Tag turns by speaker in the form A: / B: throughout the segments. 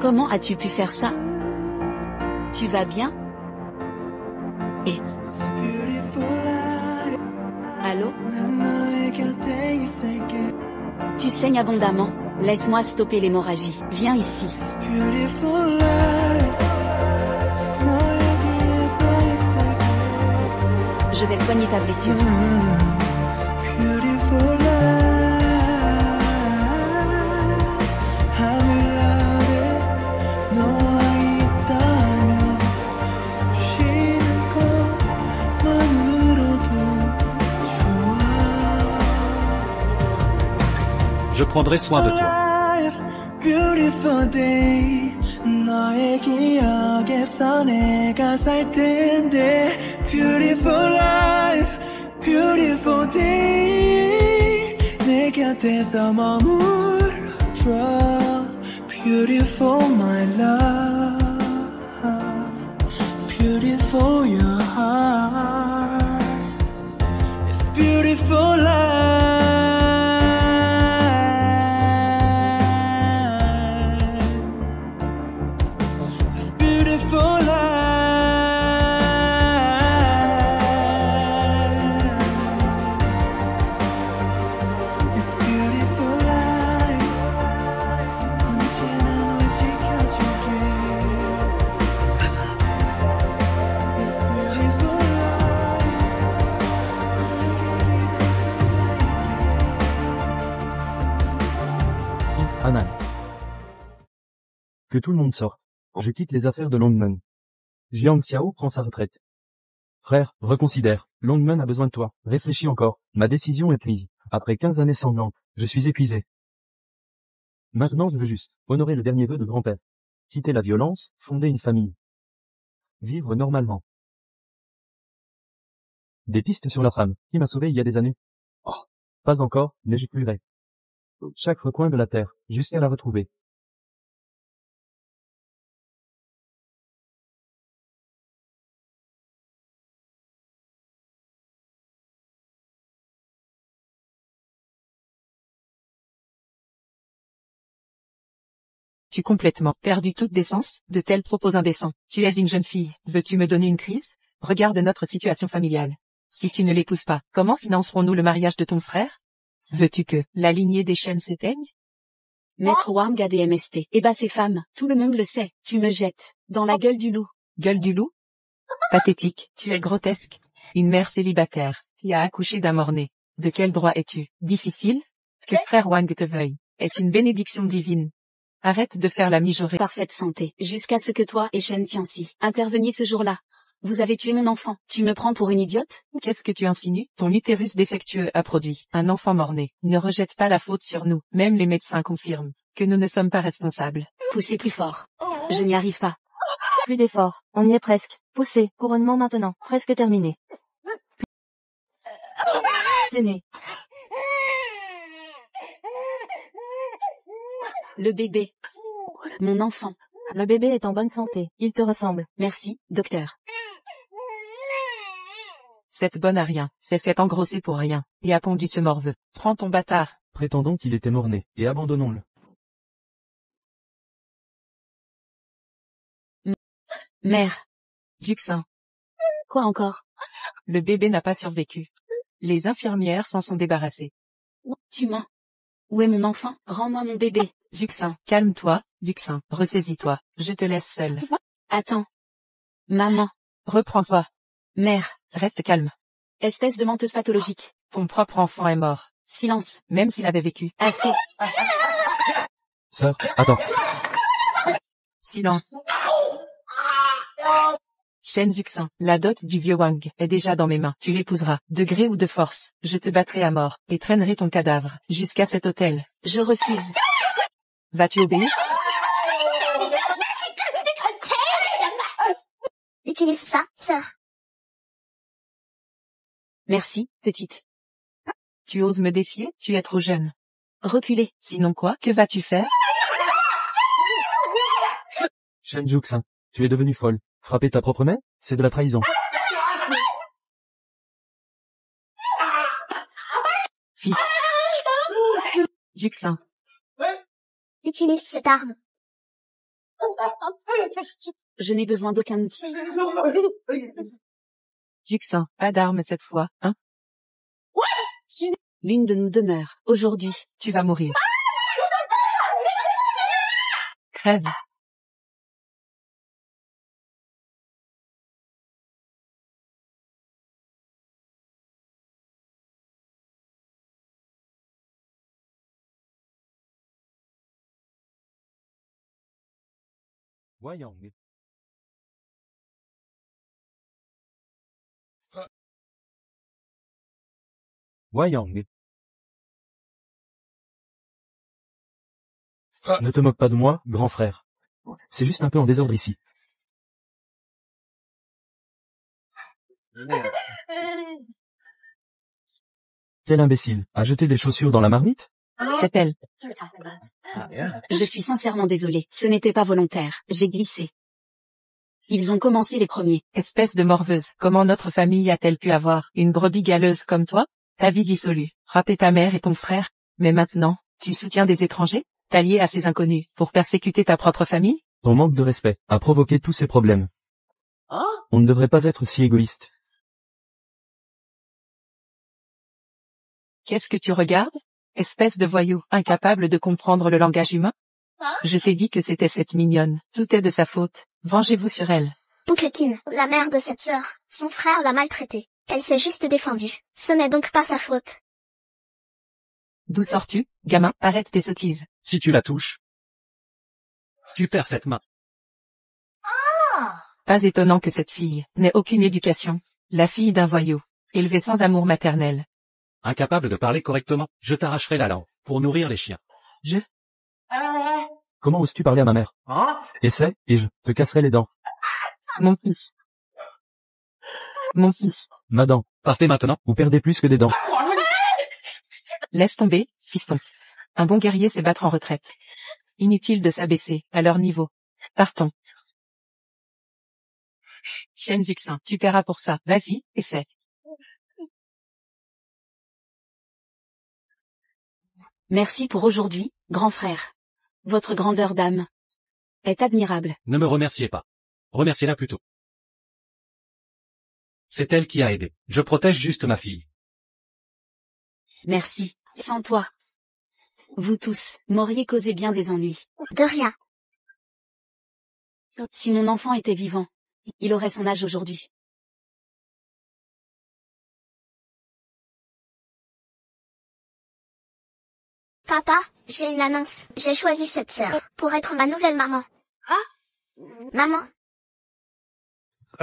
A: Comment as-tu pu faire ça? Tu vas bien? Allô? Tu saignes abondamment. Laisse-moi stopper l'hémorragie. Viens ici. Je vais soigner ta blessure.
B: Je prendrai soin de toi.
C: Beautiful day, 너의 기억에서 내가 살 텐데. Beautiful life, beautiful day, 내 곁에서 머물러줘. Beautiful my love, beautiful your heart. It's beautiful life.
D: Anan. Que tout le monde sorte. Je quitte les affaires de Longman. Jiang Xiao prend sa retraite. Frère, reconsidère. Longman a besoin de toi. Réfléchis encore. Ma décision est prise. Après 15 années sanglantes, je suis épuisé. Maintenant je veux juste honorer le dernier vœu de grand-père. Quitter la violence, fonder une famille. Vivre normalement. Des pistes sur la femme qui m'a sauvé il y a des années. Oh, pas encore, mais j'y pluierai. Chaque recoin de la terre, jusqu'à la retrouver.
E: Tu complètement perdu toute décence, de tels propos indécents. Tu es une jeune fille, veux-tu me donner une crise? Regarde notre situation familiale. Si tu ne l'épouses pas, comment financerons-nous le mariage de ton frère? Veux-tu que la lignée des Shen s'éteigne?
A: Maître Wang a des MST. Eh bah ces femmes, tout le monde le sait. Tu me jettes dans la gueule du loup.
E: Gueule du loup? Pathétique, tu es grotesque. Une mère célibataire, qui a accouché d'un mort-né. De quel droit es-tu? Difficile? Que frère Wang te veuille, est une bénédiction divine. Arrête de faire la mijaurée.
A: Parfaite santé, jusqu'à ce que toi et Shen Tianxi interveniez ce jour-là. Vous avez tué mon enfant. Tu me prends pour une idiote?
E: Qu'est-ce que tu insinues? Ton utérus défectueux a produit un enfant mort-né. Ne rejette pas la faute sur nous. Même les médecins confirment que nous ne sommes pas responsables.
A: Poussez plus fort. Je n'y arrive pas.
F: Plus d'efforts. On y est presque. Poussez. Couronnement maintenant. Presque terminé. C'est né.
A: Le bébé. Mon enfant.
F: Le bébé est en bonne santé. Il te ressemble.
A: Merci, docteur.
E: Cette bonne à rien, s'est fait engrosser pour rien, et a pondu ce morveux. Prends ton bâtard.
D: Prétendons qu'il était mort-né, et abandonnons-le.
A: Mère.
E: Zuxin.
A: Quoi encore?
E: Le bébé n'a pas survécu. Les infirmières s'en sont débarrassées.
A: Tu mens. Où est mon enfant? Rends-moi mon bébé.
E: Zuxin, calme-toi, Zuxin, ressaisis-toi, je te laisse seul.
A: Attends. Maman.
E: Reprends-toi.
A: Mère.
E: Reste calme.
A: Espèce de menteuse pathologique.
E: Ton propre enfant est mort.
A: Silence.
E: Même s'il avait vécu.
A: Assez.
D: Sœur, attends.
E: Silence. Shen Zuxin, la dot du vieux Wang est déjà dans mes mains. Tu l'épouseras, de gré ou de force. Je te battrai à mort, et traînerai ton cadavre, jusqu'à cet hôtel.
A: Je refuse.
E: Vas-tu obéir?
G: Utilise ça, sœur.
A: Merci, petite.
E: Tu oses me défier? Tu es trop jeune.
A: Reculez.
E: Sinon quoi? Que vas-tu faire?
D: Shen Zuxin, tu es devenue folle. Frapper ta propre mère, c'est de la trahison.
E: Fils. Zuxin.
G: Utilise cette arme.
A: Je n'ai besoin d'aucun outil.
E: Juxin, pas d'armes cette fois, hein?
A: L'une de nous demeure. Aujourd'hui,
E: Tu vas mourir. Crève.
D: Wayang. Wayang. Ne te moque pas de moi, grand frère. C'est juste un peu en désordre ici. Quel imbécile, a jeté des chaussures dans la marmite?
E: C'est elle.
A: je suis sincèrement désolée. Ce n'était pas volontaire. J'ai glissé. Ils ont commencé les premiers.
E: Espèce de morveuse, comment notre famille a-t-elle pu avoir une brebis galeuse comme toi? Ta vie dissolue, frapper ta mère et ton frère, mais maintenant, tu soutiens des étrangers, t'allier à ces inconnus, pour persécuter ta propre famille?
D: Ton manque de respect a provoqué tous ces problèmes. On ne devrait pas être si égoïste.
E: Qu'est-ce que tu regardes? Espèce de voyou, incapable de comprendre le langage humain? Je t'ai dit que c'était cette mignonne, tout est de sa faute, vengez-vous sur elle.
G: Oncle Kim, la mère de cette sœur, son frère l'a maltraitée. Elle s'est juste défendue. Ce n'est donc pas sa faute.
E: D'où sors-tu, gamin? Arrête tes sottises.
B: Si tu la touches, tu perds cette main.
E: Pas étonnant que cette fille n'ait aucune éducation. La fille d'un voyou, élevée sans amour maternel.
B: Incapable de parler correctement, je t'arracherai la langue, pour nourrir les chiens.
D: Comment oses-tu parler à ma mère? Essaie, et je te casserai les dents.
E: Mon fils. Mon fils.
D: Ma dent.
B: Partez maintenant.
D: Vous perdez plus que des dents.
E: Laisse tomber, fiston. Un bon guerrier sait battre en retraite. Inutile de s'abaisser, à leur niveau. Partons. Shen Zuxin, tu paieras pour ça. Vas-y, essaie.
A: Merci pour aujourd'hui, grand frère. Votre grandeur d'âme est admirable.
B: Ne me remerciez pas. Remerciez-la plutôt. C'est elle qui a aidé. Je protège juste ma fille.
A: Merci. Sans toi, vous tous m'auriez causé bien des ennuis.
G: De rien.
A: Si mon enfant était vivant, il aurait son âge aujourd'hui.
G: Papa, j'ai une annonce. J'ai choisi cette sœur pour être ma nouvelle maman. Maman,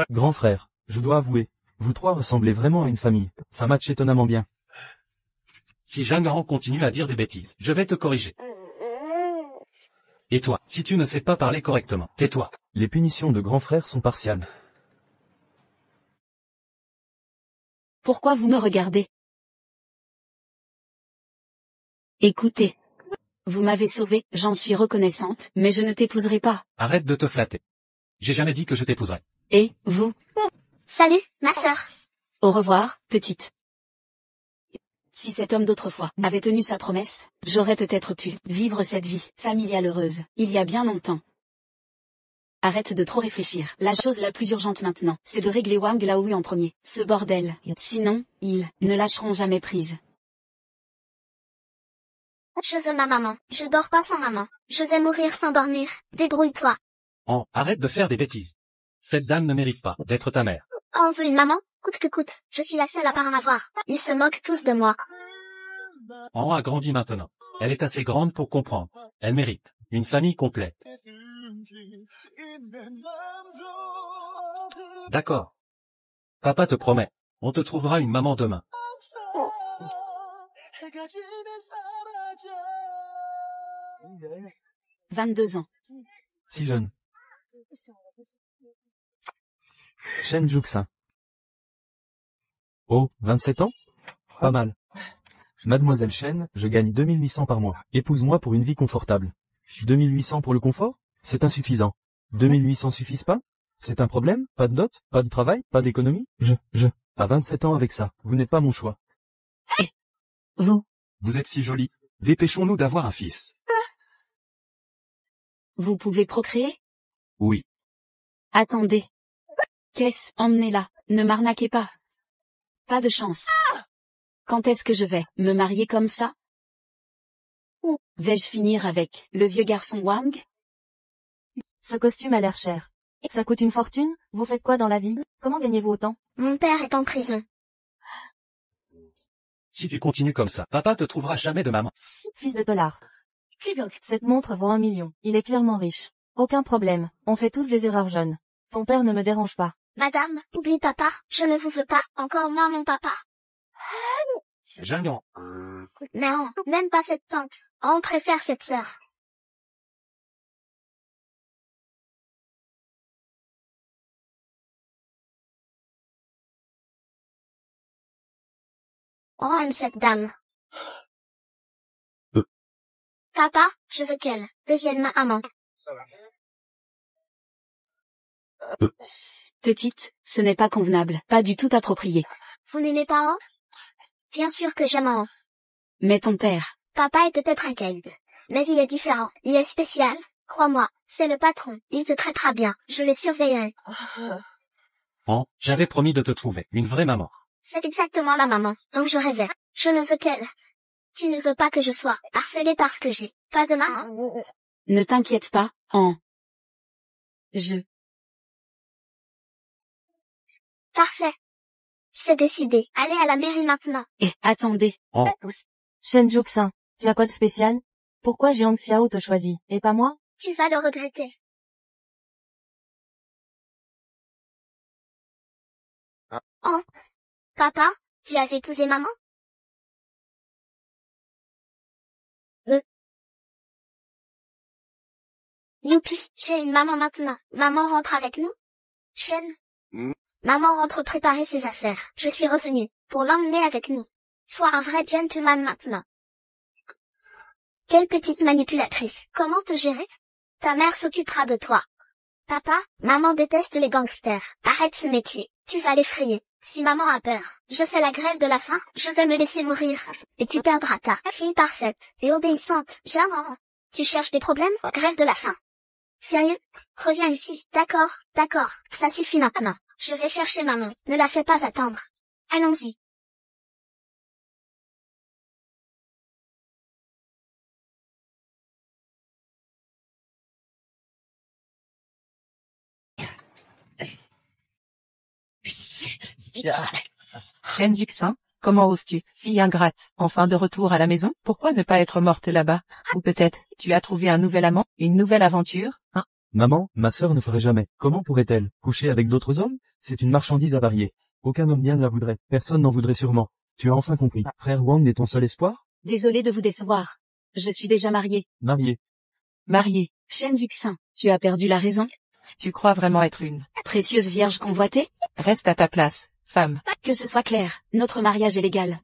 D: Grand frère, je dois avouer, vous trois ressemblez vraiment à une famille. Ça matche étonnamment bien.
B: Si Jeanne continue à dire des bêtises, je vais te corriger. Et toi, si tu ne sais pas parler correctement, tais-toi.
D: Les punitions de grand frère sont partiales.
A: Pourquoi vous me regardez? Écoutez. Vous m'avez sauvée, j'en suis reconnaissante, mais je ne t'épouserai pas.
B: Arrête de te flatter. J'ai jamais dit que je t'épouserais.
A: Et, vous?
G: salut, ma sœur.
A: Au revoir, petite. Si cet homme d'autrefois avait tenu sa promesse, j'aurais peut-être pu vivre cette vie familiale heureuse, il y a bien longtemps. Arrête de trop réfléchir. La chose la plus urgente maintenant, c'est de régler Wang Laoui en premier. Ce bordel. Sinon, ils ne lâcheront jamais prise.
G: Je veux ma maman. Je dors pas sans maman. Je vais mourir sans dormir. Débrouille-toi.
B: Arrête de faire des bêtises. Cette dame ne mérite pas d'être ta mère.
G: On veut une maman, coûte que coûte. Je suis la seule à pas en avoir. Ils se moquent tous de moi.
B: A grandi maintenant. Elle est assez grande pour comprendre. Elle mérite une famille complète. D'accord. Papa te promet, on te trouvera une maman demain.
A: 22 ans.
D: Si jeune. Shen Juxin. Oh, 27 ans? Pas mal. Mademoiselle Shen, je gagne 2800 par mois. Épouse-moi pour une vie confortable. 2800 pour le confort? C'est insuffisant. 2800 suffisent pas? C'est un problème? Pas de dot? Pas de travail? Pas d'économie? À 27 ans avec ça, vous n'êtes pas mon choix.
H: Vous êtes si jolie. Dépêchons-nous d'avoir un fils.
A: Vous pouvez procréer?
B: Oui.
A: Attendez. Qu'est-ce? Emmenez-la. Ne m'arnaquez pas. Pas de chance. Quand est-ce que je vais me marier comme ça? Vais-je finir avec le vieux garçon Wang?
F: Ce costume a l'air cher. Ça coûte une fortune? Vous faites quoi dans la vie? Comment gagnez-vous autant?
G: Mon père est en prison.
B: Si tu continues comme ça, papa te trouvera jamais de maman.
F: Fils de tolard. Cette montre vaut 1 million. Il est clairement riche. Aucun problème. On fait tous des erreurs jeunes. Ton père ne me dérange pas.
G: Madame, oublie papa, je ne vous veux pas, encore moins mon papa.
B: Jingant.
G: Non, même pas cette tante. On préfère cette sœur. On aime cette dame. Papa, je veux qu'elle devienne ma amant.
A: Petite, ce n'est pas convenable, pas du tout approprié.
G: Vous n'aimez pas Han? Bien sûr que j'aime Han.
A: Mais ton père,
G: Papa est peut-être un caïd. Mais il est différent. Il est spécial. Crois-moi, c'est le patron. Il te traitera bien. Je le surveillerai.
B: Oh, j'avais promis de te trouver une vraie maman.
G: C'est exactement la maman dont je rêvais. Je ne veux qu'elle. Tu ne veux pas que je sois harcelée parce que j'ai pas de maman.
A: ne t'inquiète pas,
G: Parfait. C'est décidé. Allez à la mairie maintenant.
A: attendez.
B: Oh,
F: Shen Juxin, tu as quoi de spécial? Pourquoi Jiang Xiao te choisit, et pas moi?
G: Tu vas le regretter. Oh. Papa, tu as épousé maman? Youpi, j'ai une maman maintenant. Maman rentre avec nous? Shen? Maman rentre préparer ses affaires. Je suis revenue pour l'emmener avec nous. Sois un vrai gentleman maintenant. Quelle petite manipulatrice. Comment te gérer? Ta mère s'occupera de toi. Papa, maman déteste les gangsters. Arrête ce métier. Tu vas l'effrayer. Si maman a peur, je fais la grève de la faim, je vais me laisser mourir. Et tu perdras ta fille parfaite et obéissante. Jamais. Tu cherches des problèmes? Grève de la faim. Sérieux? Reviens ici. D'accord, d'accord. Ça suffit maintenant. Je vais chercher maman. Ne la fais pas attendre. Allons-y.
E: Shen Juxin, comment oses-tu, fille ingrate, enfin de retour à la maison? Pourquoi ne pas être morte là-bas? Ou peut-être, tu as trouvé un nouvel amant, une nouvelle aventure, hein?
D: Maman, ma sœur ne ferait jamais. Comment pourrait-elle coucher avec d'autres hommes? C'est une marchandise avariée. Aucun homme bien ne la voudrait. Personne n'en voudrait sûrement. Tu as enfin compris. Frère Wang est ton seul espoir?
A: Désolé de vous décevoir. Je suis déjà mariée.
D: Marié.
E: Mariée,
A: Shen Juxin, tu as perdu la raison?
E: tu crois vraiment être une
A: Précieuse vierge convoitée?
E: Reste à ta place, femme.
A: Que ce soit clair, notre mariage est légal.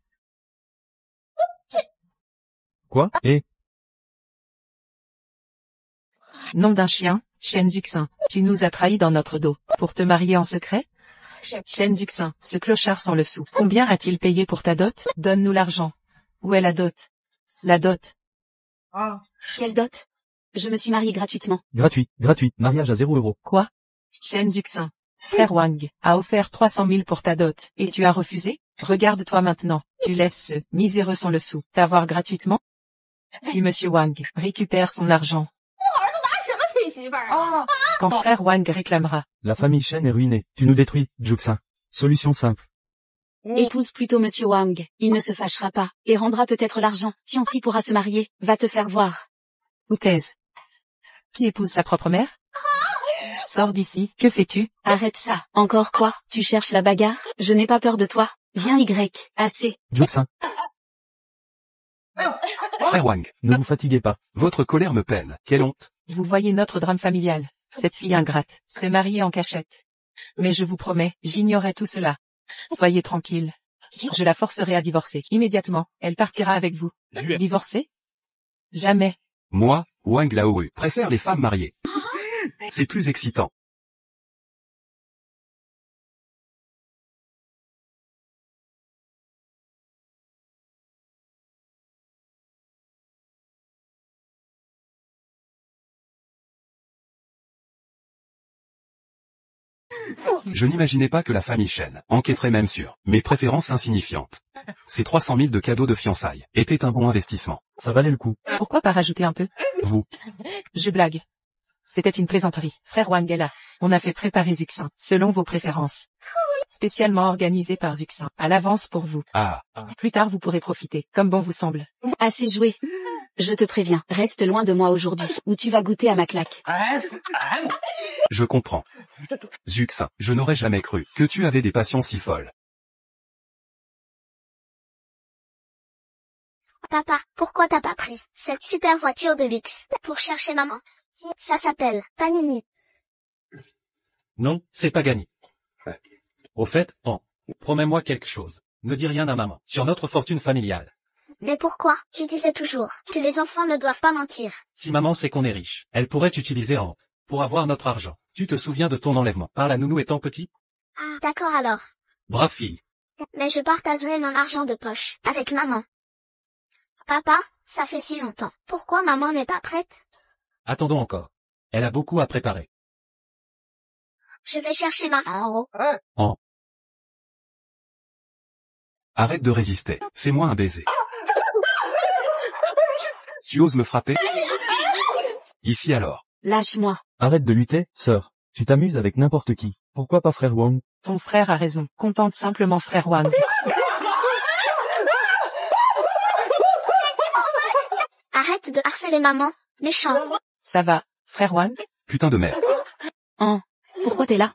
D: Quoi?
E: Nom d'un chien, Shen Juxin, tu nous as trahis dans notre dos, pour te marier en secret? Shen Juxin, ce clochard sans le sou. Combien a-t-il payé pour ta dot? Donne-nous l'argent. Où est la dot? La dot.
A: Quelle dot? Je me suis mariée gratuitement.
D: Gratuit. Mariage à 0 €.
E: Quoi? Shen Juxin. Frère Wang a offert 300 000 pour ta dot, et tu as refusé? Regarde-toi maintenant, tu laisses ce miséreux sans le sou t'avoir gratuitement? Si Monsieur Wang récupère son argent, quand frère Wang réclamera,
D: La famille Shen est ruinée. Tu nous détruis, Juxin. Solution simple.
A: Épouse plutôt Monsieur Wang, il ne se fâchera pas, et rendra peut-être l'argent. Tianxi pourra se marier, va te faire voir.
E: ou taise. Qui épouse sa propre mère? Sors d'ici, que fais-tu?
A: Arrête ça. Encore quoi? Tu cherches la bagarre? Je n'ai pas peur de toi. Viens assez.
D: Juxin,
B: Frère Wang,
D: ne vous fatiguez pas.
B: votre colère me peine. Quelle honte.
E: Vous voyez notre drame familial. Cette fille ingrate s'est mariée en cachette. Mais je vous promets, j'ignorais tout cela. Soyez tranquille. Je la forcerai à divorcer. Immédiatement, elle partira avec vous. Divorcer? Jamais.
B: Moi, Wang Laoru, préfère les femmes mariées. C'est plus excitant.
H: Je n'imaginais pas que la famille Chen enquêterait même sur mes préférences insignifiantes. Ces 300 000 de cadeaux de fiançailles étaient un bon investissement.
D: Ça valait le coup.
E: Pourquoi pas rajouter un peu?
H: Vous,
E: Je blague. C'était une plaisanterie. Frère Wangela, on a fait préparer Zuxin, selon vos préférences. Spécialement organisé par Zuxin, à l'avance pour vous.
H: ah,
E: Plus tard vous pourrez profiter, comme bon vous semble.
A: Assez joué. Je te préviens, reste loin de moi aujourd'hui, ou tu vas goûter à ma claque.
H: je comprends. Zuxin, je n'aurais jamais cru que tu avais des passions si folles.
G: Papa, pourquoi t'as pas pris cette super voiture de luxe pour chercher maman? Ça s'appelle Panini.
B: Non, c'est pas gagné. Au fait, promets-moi quelque chose. Ne dis rien à maman sur notre fortune familiale.
G: Mais pourquoi? Tu disais toujours que les enfants ne doivent pas mentir.
B: Si maman sait qu'on est riche, elle pourrait t'utiliser pour avoir notre argent. Tu te souviens de ton enlèvement par la nounou étant petit?
G: D'accord alors.
B: Brave fille.
G: Mais je partagerai mon argent de poche avec maman. Papa, ça fait si longtemps. Pourquoi maman n'est pas prête?
B: Attendons encore. Elle a beaucoup à préparer.
G: Je vais chercher maman en haut.
H: Arrête de résister. Fais-moi un baiser. Tu oses me frapper? Ici alors.
A: Lâche-moi.
D: Arrête de lutter, sœur. Tu t'amuses avec n'importe qui. Pourquoi pas frère Wang?
E: Ton frère a raison. Contente simplement frère Wang.
G: Arrête de harceler maman, méchant.
E: Ça va, frère Wang?
H: Putain de merde.
A: Pourquoi t'es là?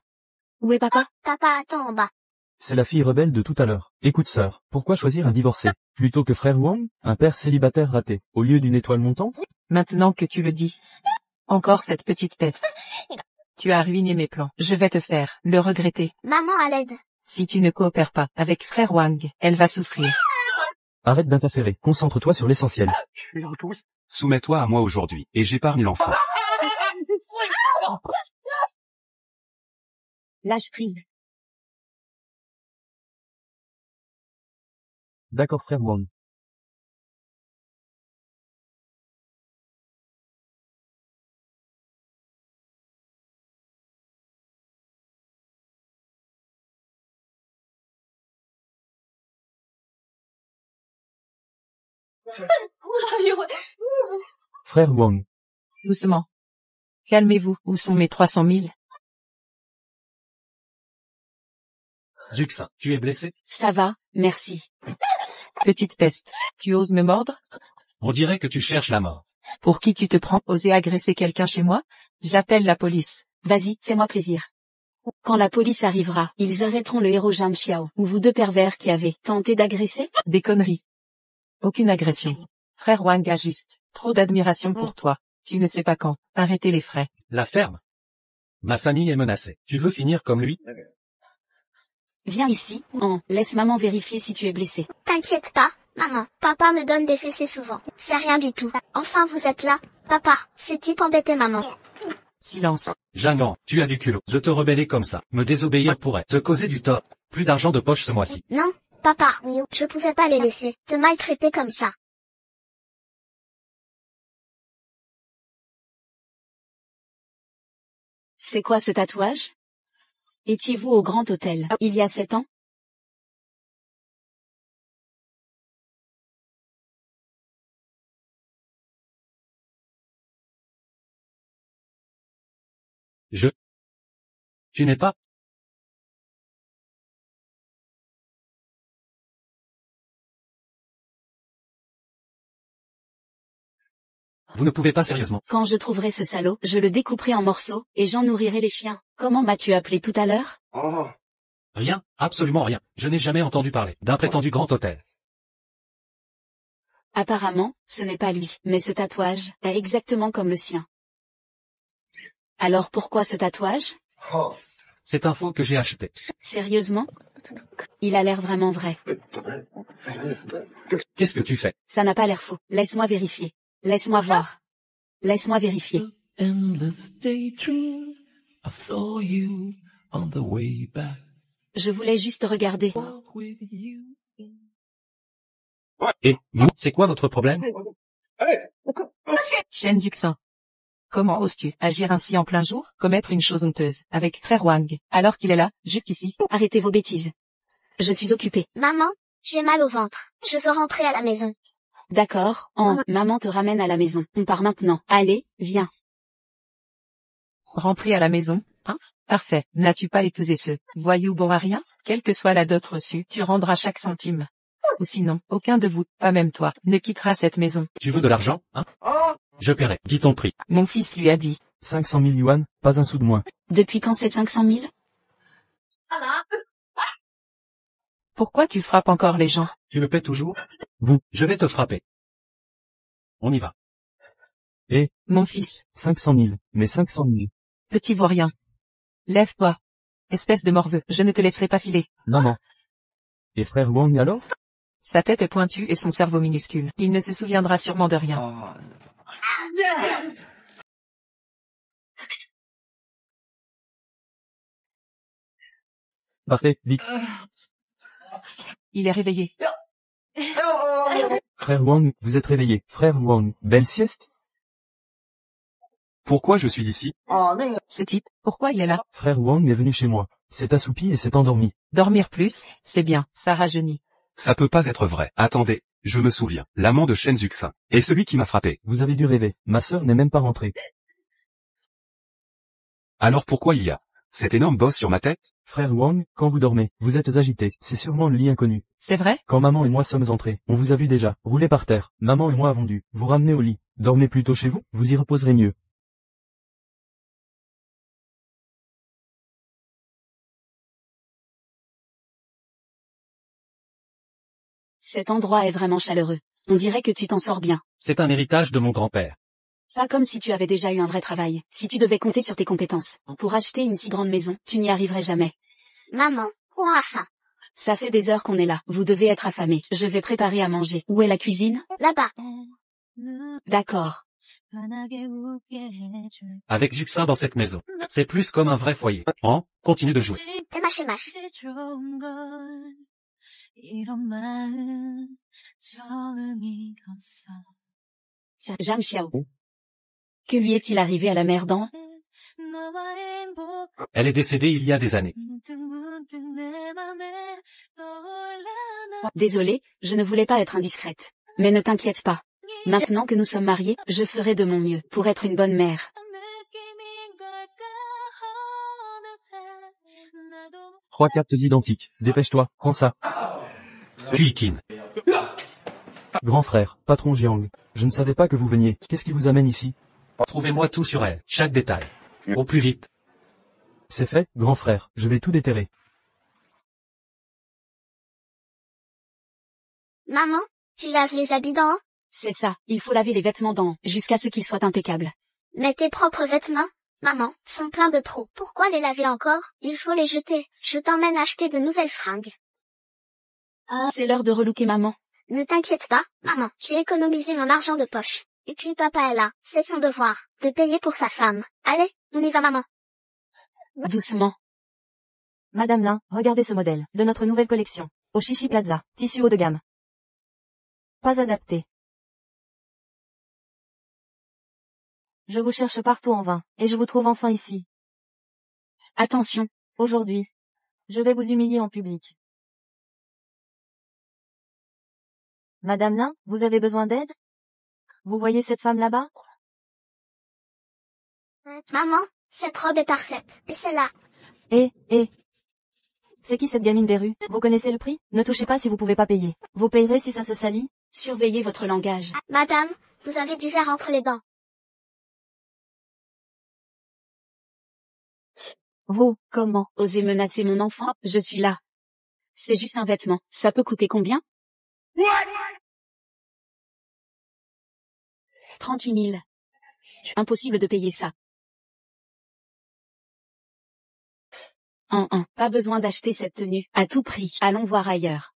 A: Où est papa?
G: Papa attend en bas.
D: C'est la fille rebelle de tout à l'heure. Écoute sœur, pourquoi choisir un divorcé? Plutôt que frère Wang, un père célibataire raté, au lieu d'une étoile montante?
E: Maintenant que tu le dis. Encore cette petite peste. Tu as ruiné mes plans. Je vais te faire le regretter.
G: Maman à l'aide.
E: Si tu ne coopères pas avec frère Wang, elle va souffrir.
D: Arrête d'interférer, concentre-toi sur l'essentiel.
H: Soumets-toi à moi aujourd'hui, et j'épargne l'enfant.
A: Lâche prise.
D: D'accord frère Wang. Frère Wang.
E: Doucement. Calmez-vous. Où sont mes 300 000?
B: Zuxin, tu es blessé?
A: Ça va, merci.
E: Petite peste. Tu oses me mordre?
B: On dirait que tu cherches la mort.
E: Pour qui tu te prends? Oser agresser quelqu'un chez moi? J'appelle la police.
A: Vas-y, fais-moi plaisir. Quand la police arrivera, ils arrêteront le héros Jam Xiao, ou vous deux pervers qui avez tenté d'agresser?
E: Des conneries. Aucune agression. Frère Wang a juste trop d'admiration pour toi. Tu ne sais pas quand. Arrêtez les frais.
B: La ferme. Ma famille est menacée. Tu veux finir comme lui?
A: Viens ici, laisse maman vérifier si tu es blessé.
G: T'inquiète pas, maman. Papa me donne des fessées souvent. C'est rien du tout. Enfin vous êtes là. Papa, ces types embêtaient maman.
E: Silence.
B: Jeanne, tu as du culot de te rebeller comme ça. Me désobéir pourrait te causer du tort. Plus d'argent de poche ce mois-ci.
G: Non, papa, je pouvais pas les laisser te maltraiter comme ça.
A: C'est quoi ce tatouage? Étiez-vous au Grand Hôtel, il y a 7 ans?
B: Tu n'es pas? Vous ne pouvez pas sérieusement.
A: Quand je trouverai ce salaud, je le découperai en morceaux, et j'en nourrirai les chiens. Comment m'as-tu appelé tout à l'heure?
B: Rien, absolument rien. Je n'ai jamais entendu parler d'un prétendu grand hôtel.
A: Apparemment, ce n'est pas lui, mais ce tatouage est exactement comme le sien. Alors pourquoi ce tatouage?
B: C'est un faux que j'ai acheté.
A: Sérieusement? Il a l'air vraiment vrai.
B: Qu'est-ce que tu fais?
A: Ça n'a pas l'air faux. Laisse-moi vérifier. Laisse-moi voir. Laisse-moi vérifier.
C: Endless daydream. I saw you on the way back.
A: Je voulais juste regarder.
C: Walk with you.
B: Et, vous, c'est quoi votre problème?
E: Shen Zuxin. Comment oses-tu agir ainsi en plein jour, commettre une chose honteuse, avec frère Wang, alors qu'il est là, juste ici?
A: Arrêtez vos bêtises. Je suis occupée.
G: Maman, j'ai mal au ventre. Je veux rentrer à la maison.
A: D'accord, maman te ramène à la maison. On part maintenant. Allez, viens.
E: Rentrer à la maison, hein? Parfait. N'as-tu pas épousé ce voyou bon à rien? Quelle que soit la dot reçue, tu rendras chaque centime. Ou sinon, aucun de vous, pas même toi, ne quittera cette maison.
B: Tu veux de l'argent, hein? Je paierai. Dis ton prix.
E: Mon fils lui a dit.
D: 500 000 yuan, pas un sou de moins.
A: Depuis quand c'est 500 000?
E: Pourquoi tu frappes encore les gens?
B: Tu me paies toujours?
D: Vous.
B: Je vais te frapper. On y va.
E: Mon fils,
D: 500 000, mais 500 000.
E: petit vaurien. Lève-toi. Espèce de morveux, je ne te laisserai pas filer.
D: Maman. Et frère Wang alors?
E: Sa tête est pointue et son cerveau minuscule. Il ne se souviendra sûrement de rien.
D: Parfait, vite.
E: Il est réveillé.
D: Frère Wang, vous êtes réveillé. Frère Wang, belle sieste?
H: Pourquoi je suis ici?
E: Ce type, pourquoi il est là?
D: Frère Wang est venu chez moi. S'est assoupi et s'est endormi.
E: Dormir plus, c'est bien, ça rajeunit.
H: Ça peut pas être vrai. Attendez, je me souviens. L'amant de Shen Zuxin. Et celui qui m'a frappé.
D: Vous avez dû rêver. Ma sœur n'est même pas rentrée.
H: Alors pourquoi il y a cet énorme boss sur ma tête?
D: Frère Wang, quand vous dormez, vous êtes agité. C'est sûrement le lit inconnu.
E: C'est vrai?
D: Quand maman et moi sommes entrés, on vous a vu déjà, rouler par terre. Maman et moi avons dû vous ramener au lit. Dormez plutôt chez vous, vous y reposerez mieux.
A: Cet endroit est vraiment chaleureux. On dirait que tu t'en sors bien.
B: C'est un héritage de mon grand-père.
A: Pas comme si tu avais déjà eu un vrai travail. Si tu devais compter sur tes compétences. Pour acheter une si grande maison, tu n'y arriverais jamais.
G: Maman, on a faim.
A: Ça fait des heures qu'on est là. Vous devez être affamés. Je vais préparer à manger. Où est la cuisine?
G: Là-bas.
A: D'accord.
B: Avec Zuxin dans cette maison. C'est plus comme un vrai foyer. Continue de jouer.
G: Témache.
A: Zhang Xiao. Que lui est-il arrivé à la mère d'An?
B: Elle est décédée il y a des années.
A: Désolée, je ne voulais pas être indiscrète. Mais ne t'inquiète pas. Maintenant que nous sommes mariés, je ferai de mon mieux pour être une bonne mère.
D: 3 cartes identiques. Dépêche-toi, prends ça.
B: Huikin.
D: Grand frère, patron Jiang. Je ne savais pas que vous veniez. Qu'est-ce qui vous amène ici?
B: Trouvez-moi tout sur elle, chaque détail. Au plus vite.
D: C'est fait, grand frère, je vais tout déterrer.
G: Maman, tu laves les habits d'An?
A: C'est ça, il faut laver les vêtements d'An, jusqu'à ce qu'ils soient impeccables.
G: Mais tes propres vêtements, maman, sont pleins de trous. Pourquoi les laver encore? Il faut les jeter. Je t'emmène acheter de nouvelles fringues.
A: C'est l'heure de relooker maman.
G: Ne t'inquiète pas, maman, j'ai économisé mon argent de poche. Et puis papa est là, c'est son devoir, de payer pour sa femme. Allez, on y va maman.
A: Doucement.
F: Madame Lin, regardez ce modèle, de notre nouvelle collection. Au Chichi Plaza, tissu haut de gamme. Pas adapté. Je vous cherche partout en vain, et je vous trouve enfin ici.
A: Attention.
F: Aujourd'hui, je vais vous humilier en public. Madame Lin, vous avez besoin d'aide? Vous voyez cette femme là-bas?
G: Maman, cette robe est parfaite. Et celle-là.
F: C'est qui cette gamine des rues? Vous connaissez le prix? Ne touchez pas si vous pouvez pas payer. Vous payerez si ça se salit?
A: Surveillez votre langage.
G: Madame, vous avez du verre entre les dents.
A: Vous, comment osez menacer mon enfant? Je suis là. C'est juste un vêtement. Ça peut coûter combien? 38 000. Impossible de payer ça. Pas besoin d'acheter cette tenue. À tout prix. Allons voir ailleurs.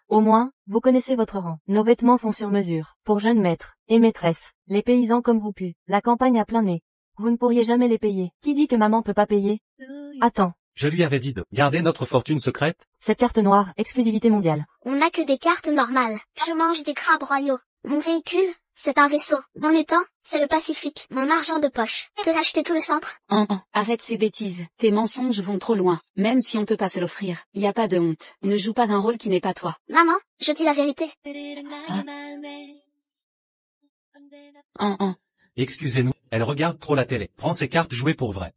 F: Au moins, vous connaissez votre rang. Nos vêtements sont sur mesure, pour jeunes maîtres et maîtresses. Les paysans comme vous puent. La campagne à plein nez. Vous ne pourriez jamais les payer. Qui dit que maman peut pas payer? Attends.
B: Je lui avais dit de garder notre fortune secrète.
F: Cette carte noire, exclusivité mondiale.
G: On n'a que des cartes normales. Je mange des crabes royaux. Mon véhicule, C'est un vaisseau. Mon étang, c'est le Pacifique. Mon argent de poche. Que acheter tout le centre?
A: Arrête ces bêtises. Tes mensonges vont trop loin. Même si on peut pas se l'offrir. Y a pas de honte. Ne joue pas un rôle qui n'est pas toi.
G: Maman, je dis la vérité.
B: Excusez-nous, elle regarde trop la télé. Prends ses cartes jouées pour vrai.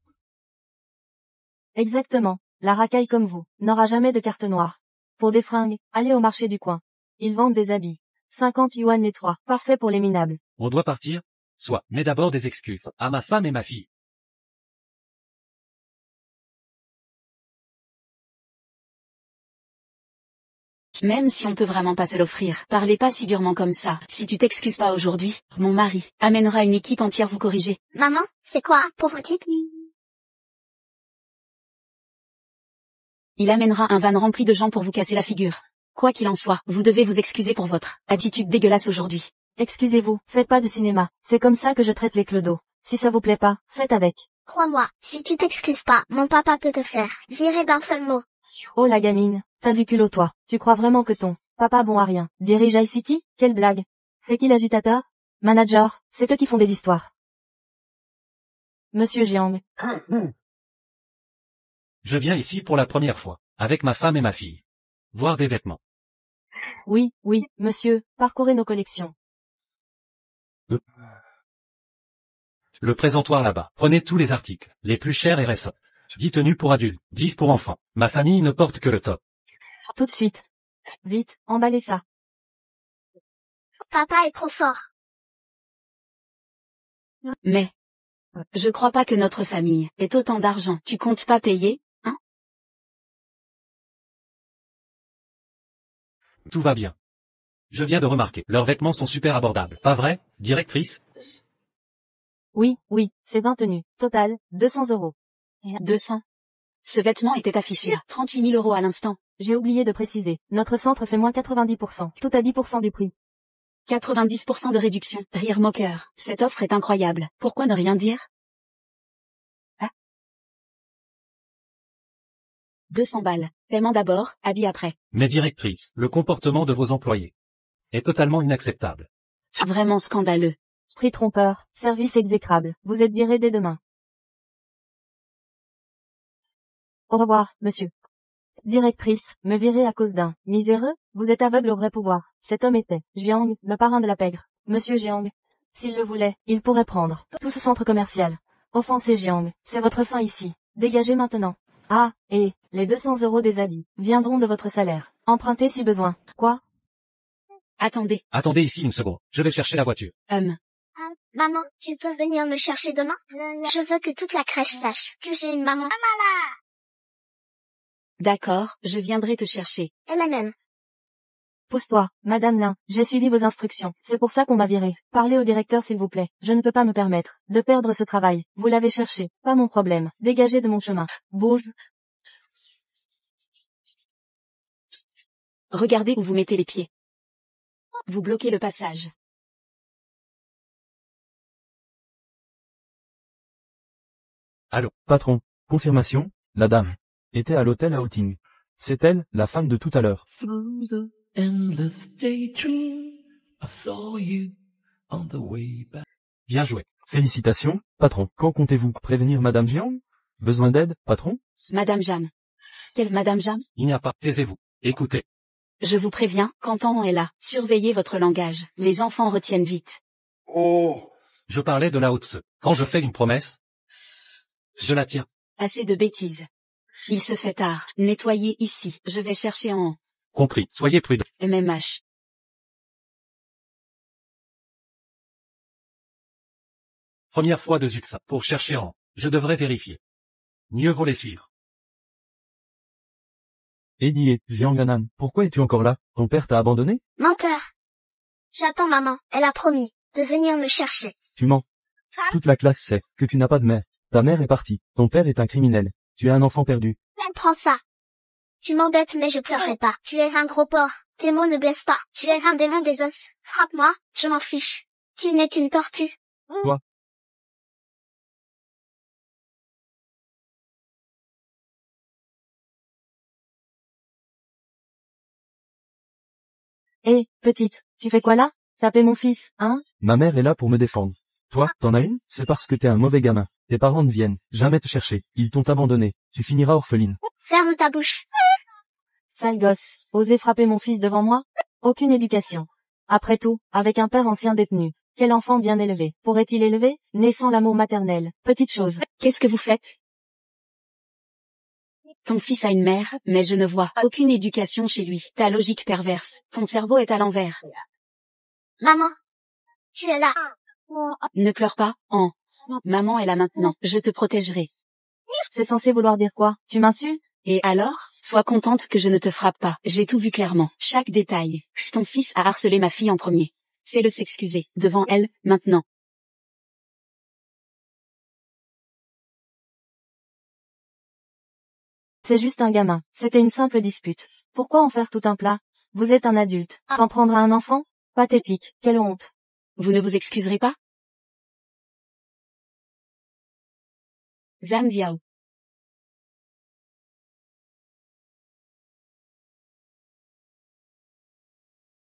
F: Exactement. La racaille comme vous, n'aura jamais de carte noire. Pour des fringues, allez au marché du coin. Ils vendent des habits. 50 yuan les 3. Parfait pour les minables.
B: On doit partir? Soit, mais d'abord des excuses. À ma femme et ma fille.
A: Même si on peut vraiment pas se l'offrir. Parlez pas si durement comme ça. Si tu t'excuses pas aujourd'hui, mon mari amènera une équipe entière vous corriger.
G: Maman, c'est quoi, pauvre type?
A: Il amènera un van rempli de gens pour vous casser la figure. Quoi qu'il en soit, vous devez vous excuser pour votre attitude dégueulasse aujourd'hui.
F: Excusez-vous, faites pas de cinéma. C'est comme ça que je traite les clodos. Si ça vous plaît pas, faites avec.
G: Crois-moi, si tu t'excuses pas, mon papa peut te faire virer d'un seul mot.
F: Oh la gamine, t'as du culot toi. Tu crois vraiment que ton papa bon à rien dirige iCity? Quelle blague. C'est qui l'agitateur? Manager, c'est eux qui font des histoires. Monsieur Jiang.
B: Je viens ici pour la première fois, avec ma femme et ma fille. Voir des vêtements.
F: Oui, monsieur, parcourez nos collections.
B: Le présentoir là-bas. Prenez tous les articles, les plus chers RSE. 10 tenues pour adultes, 10 pour enfants. Ma famille ne porte que le top.
F: Tout de suite. Vite, emballez ça.
G: Papa est trop fort.
A: Mais, je crois pas que notre famille ait autant d'argent. Tu comptes pas payer, hein?
B: Tout va bien. Je viens de remarquer, leurs vêtements sont super abordables. Pas vrai, directrice?
F: Oui, c'est 20 tenues. Total, 200 €.
A: 200. Ce vêtement était affiché à 38 000 € à l'instant.
F: J'ai oublié de préciser, notre centre fait moins 90%, tout à 10% du prix.
A: 90% de réduction. Rire moqueur. Cette offre est incroyable. Pourquoi ne rien dire? 200 balles. Paiement d'abord, habit après.
B: Mais directrice, le comportement de vos employés est totalement inacceptable.
A: Vraiment scandaleux.
F: Prix trompeur, service exécrable. Vous êtes viré dès demain. Au revoir, monsieur. Directrice, me virer à cause d'un miséreux? Vous êtes aveugle au vrai pouvoir. Cet homme était Jiang, le parrain de la pègre. Monsieur Jiang. S'il le voulait, il pourrait prendre tout ce centre commercial. Offenser Jiang, c'est votre fin ici. Dégagez maintenant. Ah, et les 200 € des habits viendront de votre salaire. Empruntez si besoin. Quoi?
A: Attendez.
B: Attendez ici une seconde, je vais chercher la voiture.
G: Maman, tu peux venir me chercher demain? Je veux que toute la crèche sache que j'ai une maman.
A: D'accord, je viendrai te chercher.
G: Elle-même.
F: Pousse-toi, Madame Lin, j'ai suivi vos instructions. C'est pour ça qu'on m'a viré. Parlez au directeur s'il vous plaît. Je ne peux pas me permettre de perdre ce travail. Vous l'avez cherché. Pas mon problème. Dégagez de mon chemin. Bouge.
A: Regardez où vous mettez les pieds. Vous bloquez le passage.
D: Allô, patron. Confirmation, la dame était à l'hôtel à Outing. C'est elle, la femme de tout à l'heure.
C: Through the endless daydream, I saw you on the way back.
B: Bien joué.
D: Félicitations, patron. Quand comptez-vous prévenir Madame Jiang? Besoin d'aide, patron?
A: Madame Jam. Quelle Madame Jam?
B: Il n'y a pas. Taisez-vous. Écoutez.
A: Je vous préviens, quand on est là, surveillez votre langage. Les enfants retiennent vite.
B: Je parlais de la haute se. Quand je fais une promesse, je la tiens.
A: Assez de bêtises. Il se fait tard. Nettoyez ici. Je vais chercher en
B: Compris. Soyez prudent.
A: MMH.
B: Première fois de Zuxa. Pour chercher en. Je devrais vérifier. Mieux vaut les suivre.
D: Eddie, Jiang Anan, pourquoi es-tu encore là? Ton père t'a abandonné?
G: Mon cœur. J'attends maman. Elle a promis de venir me chercher.
D: Tu mens. Toute la classe sait que tu n'as pas de mère. Ta mère est partie. Ton père est un criminel. Tu es un enfant perdu.
G: Prends ça. Tu m'embêtes mais je pleurerai pas. Tu es un gros porc. Tes mots ne blessent pas. Tu es un démon des os. Frappe-moi, je m'en fiche. Tu n'es qu'une tortue.
D: Quoi?
F: Hé, petite, tu fais quoi là? Taper mon fils, hein?
D: Ma mère est là pour me défendre. Toi, t'en as une? C'est parce que t'es un mauvais gamin. Tes parents ne viennent jamais te chercher. Ils t'ont abandonné. Tu finiras orpheline.
G: Ferme ta bouche.
F: Sale gosse. Osez frapper mon fils devant moi? Aucune éducation. Après tout, avec un père ancien détenu, quel enfant bien élevé pourrait-il élever, naissant l'amour maternel? Petite chose.
A: Qu'est-ce que vous faites? Ton fils a une mère, mais je ne vois aucune éducation chez lui. Ta logique perverse. Ton cerveau est à l'envers.
G: Maman. Tu es là.
A: Ne pleure pas, Maman est là maintenant. Je te protégerai.
F: C'est censé vouloir dire quoi? Tu m'insultes?
A: Et alors, sois contente que je ne te frappe pas. J'ai tout vu clairement. Chaque détail. Ton fils a harcelé ma fille en premier. Fais-le s'excuser. Devant elle, maintenant.
F: C'est juste un gamin. C'était une simple dispute. Pourquoi en faire tout un plat? Vous êtes un adulte. S'en prendre à un enfant? Pathétique. Quelle honte.
A: Vous ne vous excuserez pas? Zhang Diao.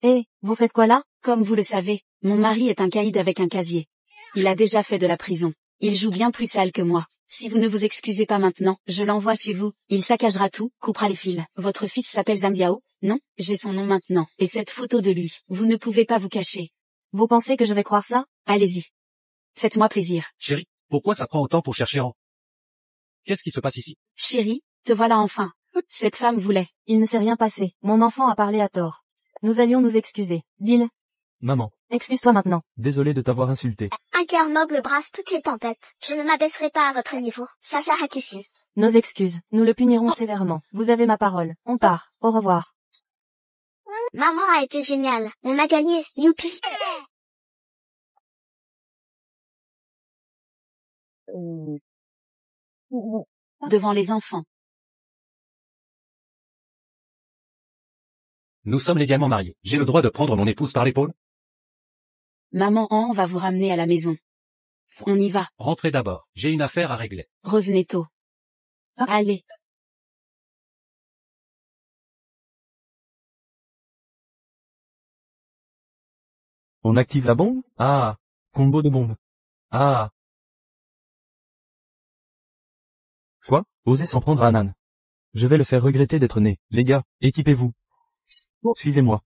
F: Eh, vous faites quoi là?
A: Comme vous le savez, mon mari est un caïd avec un casier. Il a déjà fait de la prison. Il joue bien plus sale que moi. Si vous ne vous excusez pas maintenant, je l'envoie chez vous. Il saccagera tout, coupera les fils. Votre fils s'appelle Zhang Diao? Non, j'ai son nom maintenant. Et cette photo de lui, vous ne pouvez pas vous cacher.
F: Vous pensez que je vais croire ça?
A: Allez-y. Faites-moi plaisir.
B: Chérie, pourquoi ça prend autant pour chercher en... Qu'est-ce qui se passe ici?
A: Chérie, te voilà enfin. Cette femme voulait.
F: Il ne s'est rien passé. Mon enfant a parlé à tort. Nous allions nous excuser. Deal.
D: Maman,
F: Excuse-toi maintenant.
D: désolé de t'avoir insulté.
G: Un cœur noble brave toutes les tempêtes. Je ne m'abaisserai pas à votre niveau. Ça s'arrête ici.
F: Nos excuses. Nous le punirons sévèrement. Vous avez ma parole. On part. Au revoir.
G: Maman a été géniale. On a gagné. Youpi.
A: Devant les enfants.
B: Nous sommes légalement mariés. J'ai le droit de prendre mon épouse par l'épaule?
A: Maman va vous ramener à la maison. On y va.
B: Rentrez d'abord. J'ai une affaire à régler.
A: Revenez tôt. Allez.
D: On active la bombe? Ah. Combo de bombes. Ah. Quoi? Osez s'en prendre à un âne. Je vais le faire regretter d'être né. Les gars, équipez-vous. Suivez-moi.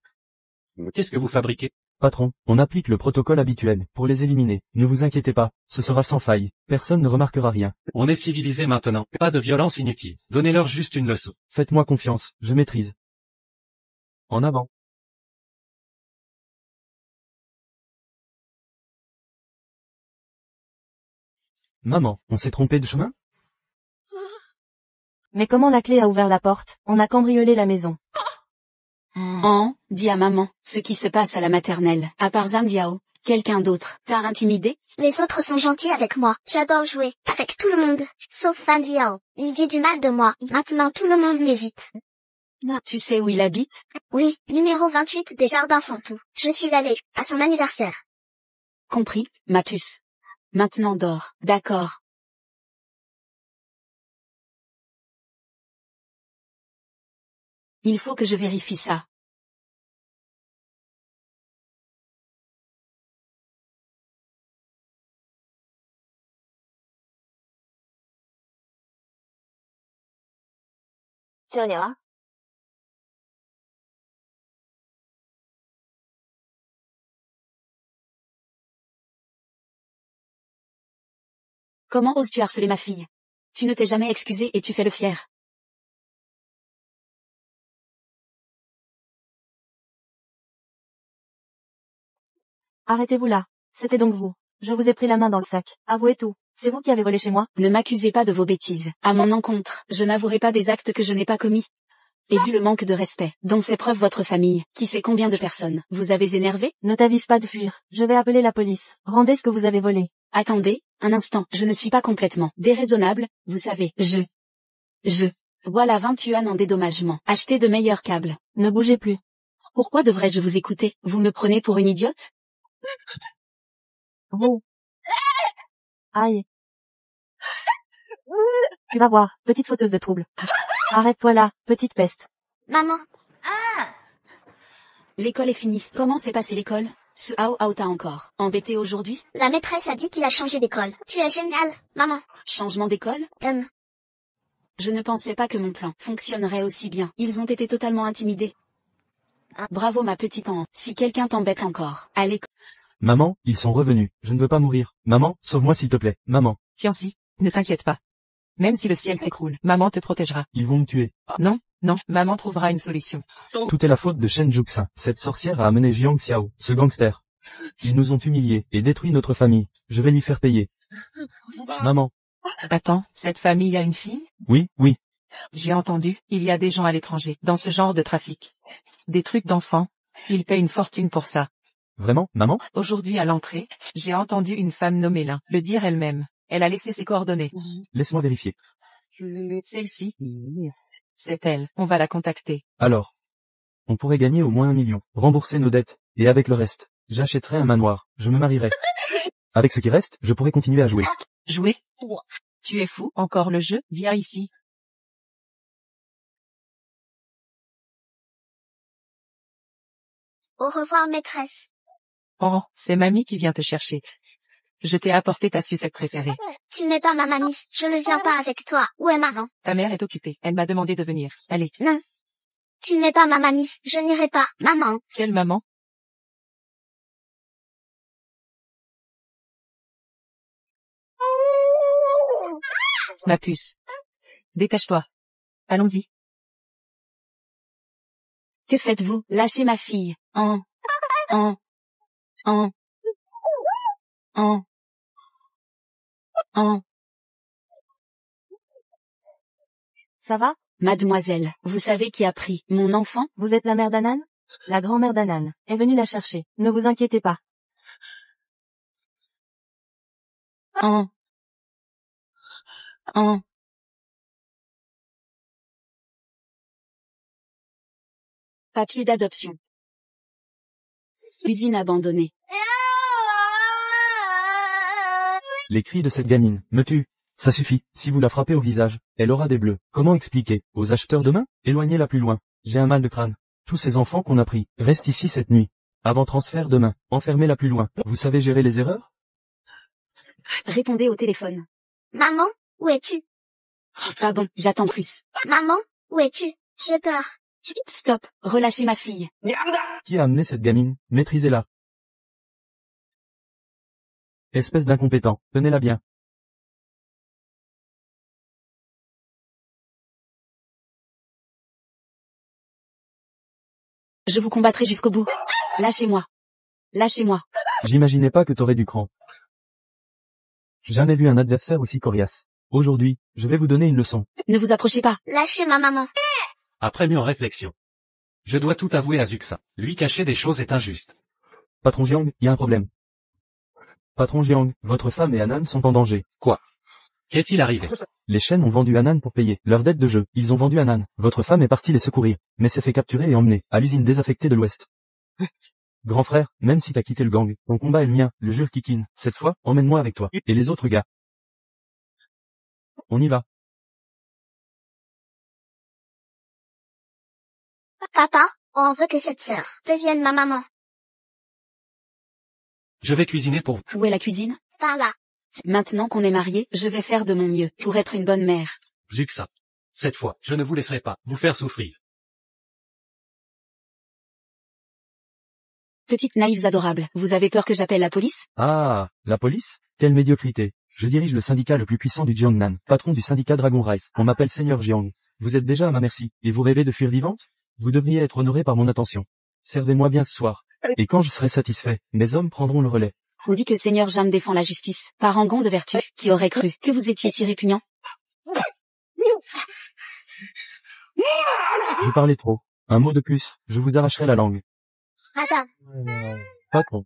B: Qu'est-ce que vous fabriquez?
D: Patron, on applique le protocole habituel, pour les éliminer. Ne vous inquiétez pas, ce sera sans faille. Personne ne remarquera rien.
B: On est civilisé maintenant. Pas de violence inutile. Donnez-leur juste une leçon.
D: Faites-moi confiance, je maîtrise. En avant. Maman, on s'est trompé de chemin?
F: Mais comment la clé a ouvert la porte? On a cambriolé la maison.
A: Dis à maman, ce qui se passe à la maternelle. À part Zhang Diao, quelqu'un d'autre t'a intimidé?
G: Les autres sont gentils avec moi. J'adore jouer. Avec tout le monde. Sauf Fan Diao. Il dit du mal de moi. Maintenant tout le monde m'évite.
A: Tu sais où il habite?
G: Oui, numéro 28 des Jardins Fontou. Je suis allée, à son anniversaire.
A: Compris, ma puce. Maintenant dors, d'accord. Il faut que je vérifie ça. Comment oses-tu harceler ma fille? Tu ne t'es jamais excusé et tu fais le fier.
F: Arrêtez-vous là. C'était donc vous. Je vous ai pris la main dans le sac. Avouez tout. C'est vous qui avez volé chez moi?
A: Ne m'accusez pas de vos bêtises. À mon encontre, je n'avouerai pas des actes que je n'ai pas commis. Et vu le manque de respect dont fait preuve votre famille, qui sait combien de personnes vous avez énervé?
F: Ne t'avise pas de fuir. Je vais appeler la police. Rendez ce que vous avez volé.
A: Attendez, un instant, je ne suis pas complètement déraisonnable, vous savez, voilà 20 yuan en dédommagement. Achetez de meilleurs câbles.
F: Ne bougez plus.
A: Pourquoi devrais-je vous écouter? Vous me prenez pour une idiote?
F: Vous. Aïe. Tu vas voir, petite fauteuse de trouble. Arrête-toi là, petite peste.
G: Maman.
A: L'école est finie. Comment s'est passée l'école? Ce Ao Ao t'a encore embêté aujourd'hui?
G: La maîtresse a dit qu'il a changé d'école. Tu es génial, maman.
A: Changement d'école? Je ne pensais pas que mon plan fonctionnerait aussi bien. Ils ont été totalement intimidés. Bravo ma petite An. Si quelqu'un t'embête encore, allez.
D: Maman, ils sont revenus. Je ne veux pas mourir. Maman, sauve-moi s'il te plaît. Maman,
E: Tiancy, ne t'inquiète pas. Même si le ciel s'écroule, maman te protégera.
D: ils vont me tuer.
E: Non, maman trouvera une solution.
D: Tout est la faute de Shen Juxin. Cette sorcière a amené Jiang Xiao, ce gangster. Ils nous ont humiliés et détruit notre famille. Je vais lui faire payer. Maman.
E: Attends, cette famille a une fille?
D: Oui.
E: J'ai entendu, il y a des gens à l'étranger, dans ce genre de trafic. Des trucs d'enfants. Ils paient une fortune pour ça.
D: Vraiment, maman?
E: Aujourd'hui à l'entrée, j'ai entendu une femme nommée Lin le dire elle-même. Elle a laissé ses coordonnées.
D: Laisse-moi vérifier.
E: Celle-ci, c'est elle. On va la contacter.
D: Alors. On pourrait gagner au moins 1 million, rembourser nos dettes, et avec le reste, j'achèterai un manoir, je me marierai. Avec ce qui reste, je pourrai continuer à jouer.
E: Jouer? Tu es fou, encore le jeu? Viens ici.
G: Au revoir, maîtresse.
E: Oh, c'est mamie qui vient te chercher. Je t'ai apporté ta sucette préférée.
G: Tu n'es pas ma mamie. Je ne viens pas avec toi. Où est maman?
E: Ta mère est occupée. Elle m'a demandé de venir. Allez.
G: Non. Tu n'es pas ma mamie. Je n'irai pas. Maman.
E: Quelle maman? Ma puce. Dépêche-toi. Allons-y.
A: Que faites-vous? Lâchez ma fille.
F: Ça va?
A: Mademoiselle, vous savez qui a pris mon enfant?
F: Vous êtes la mère d'Anan? La grand-mère d'Anan est venue la chercher. Ne vous inquiétez pas.
A: Papier d'adoption. Usine abandonnée.
D: Les cris de cette gamine me tuent. Ça suffit, si vous la frappez au visage, elle aura des bleus. Comment expliquer? Aux acheteurs demain? Éloignez-la plus loin. J'ai un mal de crâne. Tous ces enfants qu'on a pris, restent ici cette nuit. Avant transfert demain, enfermez-la plus loin. Vous savez gérer les erreurs?
A: Répondez au téléphone.
G: Maman, où es-tu?
A: Pas bon, j'attends plus.
G: Maman, où es-tu? J'ai peur.
A: Stop, relâchez ma fille.
D: Qui a amené cette gamine? Maîtrisez-la. Espèce d'incompétent, tenez-la bien.
A: Je vous combattrai jusqu'au bout. Lâchez-moi. Lâchez-moi.
D: J'imaginais pas que t'aurais du cran. Jamais vu un adversaire aussi coriace. Aujourd'hui, je vais vous donner une leçon.
A: Ne vous approchez pas.
G: Lâchez ma maman.
B: Après mûre réflexion. Je dois tout avouer à Zuxa. Lui cacher des choses est injuste.
D: Patron Jiang, y a un problème. Patron Jiang, votre femme et Anan sont en danger.
B: Quoi? Qu'est-il arrivé?
D: Les chaînes ont vendu Anan pour payer leur dette de jeu. Ils ont vendu Anan. Votre femme est partie les secourir, mais s'est fait capturer et emmener à l'usine désaffectée de l'Ouest. Grand frère, même si t'as quitté le gang, ton combat est le mien, le jure Kikin. Cette fois, emmène-moi avec toi. Et les autres gars. On y va.
G: Papa, on veut que cette sœur devienne ma maman.
B: Je vais cuisiner pour vous.
A: Où est la cuisine?
G: Par là.
A: Maintenant qu'on est mariés, je vais faire de mon mieux pour être une bonne mère.
B: Zuxa. Cette fois, je ne vous laisserai pas vous faire souffrir.
A: Petites naïves adorables, vous avez peur que j'appelle la police?
D: Ah, la police? Quelle médiocrité. Je dirige le syndicat le plus puissant du Jiangnan, patron du syndicat Dragon Rise. On m'appelle Seigneur Jiang. Vous êtes déjà à ma merci, et vous rêvez de fuir vivante? Vous devriez être honoré par mon attention. Servez-moi bien ce soir. Et quand je serai satisfait, mes hommes prendront le relais.
A: On dit que Seigneur Jeanne défend la justice, parangon de vertu, qui aurait cru que vous étiez si répugnant?
D: Vous parlez trop. Un mot de plus, je vous arracherai la langue.
G: Madame.
D: Patron.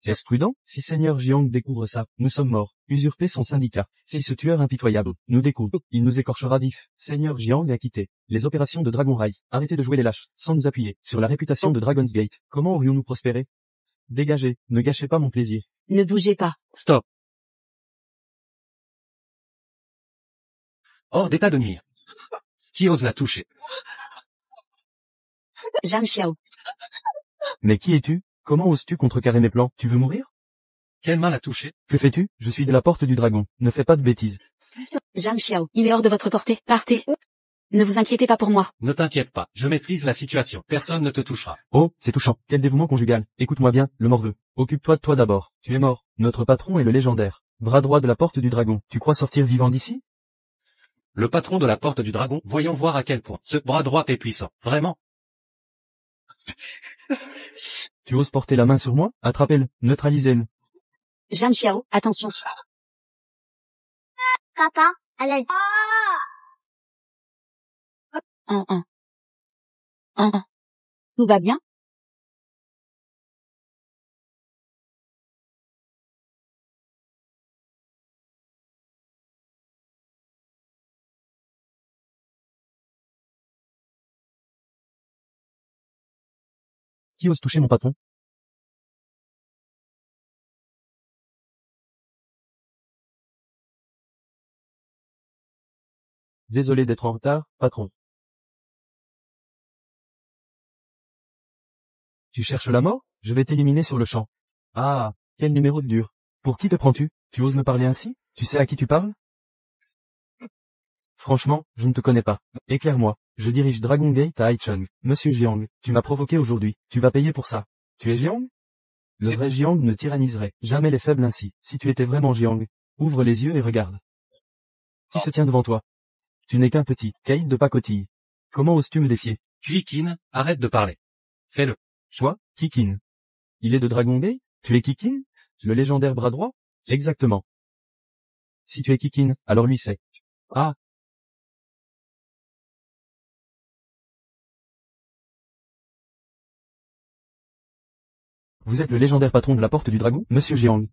D: Est-ce prudent? Si Seigneur Jiang découvre ça, nous sommes morts. Usurper son syndicat. Si ce tueur impitoyable nous découvre, il nous écorchera vif. Seigneur Jiang a quitté les opérations de Dragon Rise. Arrêtez de jouer les lâches, sans nous appuyer sur la réputation de Dragon's Gate. Comment aurions-nous prospéré? Dégagez, ne gâchez pas mon plaisir.
A: Ne bougez pas.
B: Stop. Hors d'état de nuire. Qui ose la toucher?
A: Jeanne Xiao.
D: Mais qui es-tu? Comment oses-tu contrecarrer mes plans? Tu veux mourir?
B: Quelle main l'a touché?
D: Que fais-tu? Je suis de la porte du dragon. Ne fais pas de bêtises.
A: Zhang Xiao, il est hors de votre portée. Partez. Ne vous inquiétez pas pour moi.
B: Ne t'inquiète pas, je maîtrise la situation. Personne ne te touchera.
D: Oh, c'est touchant. Quel dévouement conjugal. Écoute-moi bien, le morveux. Occupe-toi de toi d'abord. Tu es mort. Notre patron est le légendaire. Bras droit de la porte du dragon. Tu crois sortir vivant d'ici?
B: Le patron de la porte du dragon, voyons voir à quel point ce bras droit est puissant. Vraiment?
D: Tu oses porter la main sur moi? Attrapez-le. Neutralisez-le.
A: Zhang Xiao, attention.
G: Papa, à l'aide.
A: Tout va bien?
D: Qui ose toucher mon patron? Désolé d'être en retard, patron. Tu cherches la mort? Je vais t'éliminer sur le champ. Ah, quel numéro de dur. Pour qui te prends-tu? Tu oses me parler ainsi? Tu sais à qui tu parles? Franchement, je ne te connais pas. Éclaire-moi. Je dirige Dragon Gate à Haicheng. Monsieur Jiang, tu m'as provoqué aujourd'hui. Tu vas payer pour ça. Tu es Jiang? Le vrai Jiang ne tyranniserait jamais les faibles ainsi. Si tu étais vraiment Jiang, ouvre les yeux et regarde. Qui se tient devant toi? Tu n'es qu'un petit caïd de pacotille. Comment oses-tu me défier?
B: Kikin, arrête de parler. Fais-le.
D: Toi, Kikin. Il est de Dragon Gate? Tu es Kikin? Le légendaire bras droit? Exactement. Si tu es Kikin, alors lui c'est. Ah. Vous êtes le légendaire patron de la porte du dragon, Monsieur Jiang.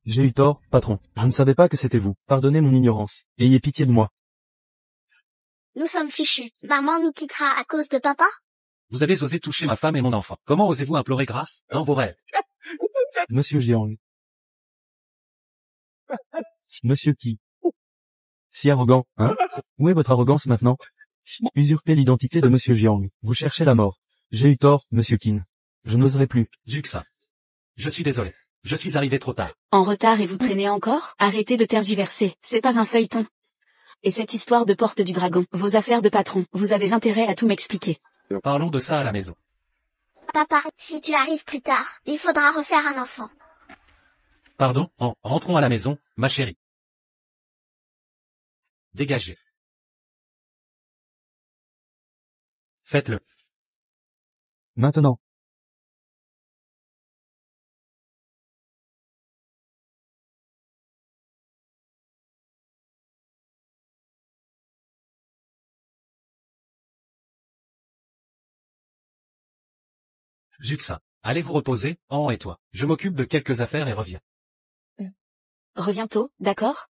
D: J'ai eu tort, patron. Je ne savais pas que c'était vous. Pardonnez mon ignorance. Ayez pitié de moi.
G: Nous sommes fichus. Maman nous quittera à cause de papa?
B: Vous avez osé toucher ma femme et mon enfant. Comment osez-vous implorer grâce dans vos rêves?
D: Monsieur Jiang. Monsieur qui? Si arrogant, hein? Où est votre arrogance maintenant? Usurpez l'identité de Monsieur Jiang. Vous cherchez la mort. J'ai eu tort, Monsieur Qin. Je n'oserai plus.
B: Zuxin. Je suis désolé. Je suis arrivé trop tard.
A: En retard et vous traînez encore? Arrêtez de tergiverser, c'est pas un feuilleton. Et cette histoire de porte du dragon, vos affaires de patron, vous avez intérêt à tout m'expliquer.
B: Parlons de ça à la maison.
G: Papa, si tu arrives plus tard, il faudra refaire un enfant.
B: Pardon, rentrons à la maison, ma chérie. Dégagez. Faites-le.
D: Maintenant.
B: Zuxin, allez vous reposer, et toi. Je m'occupe de quelques affaires et reviens.
A: Reviens tôt, d'accord?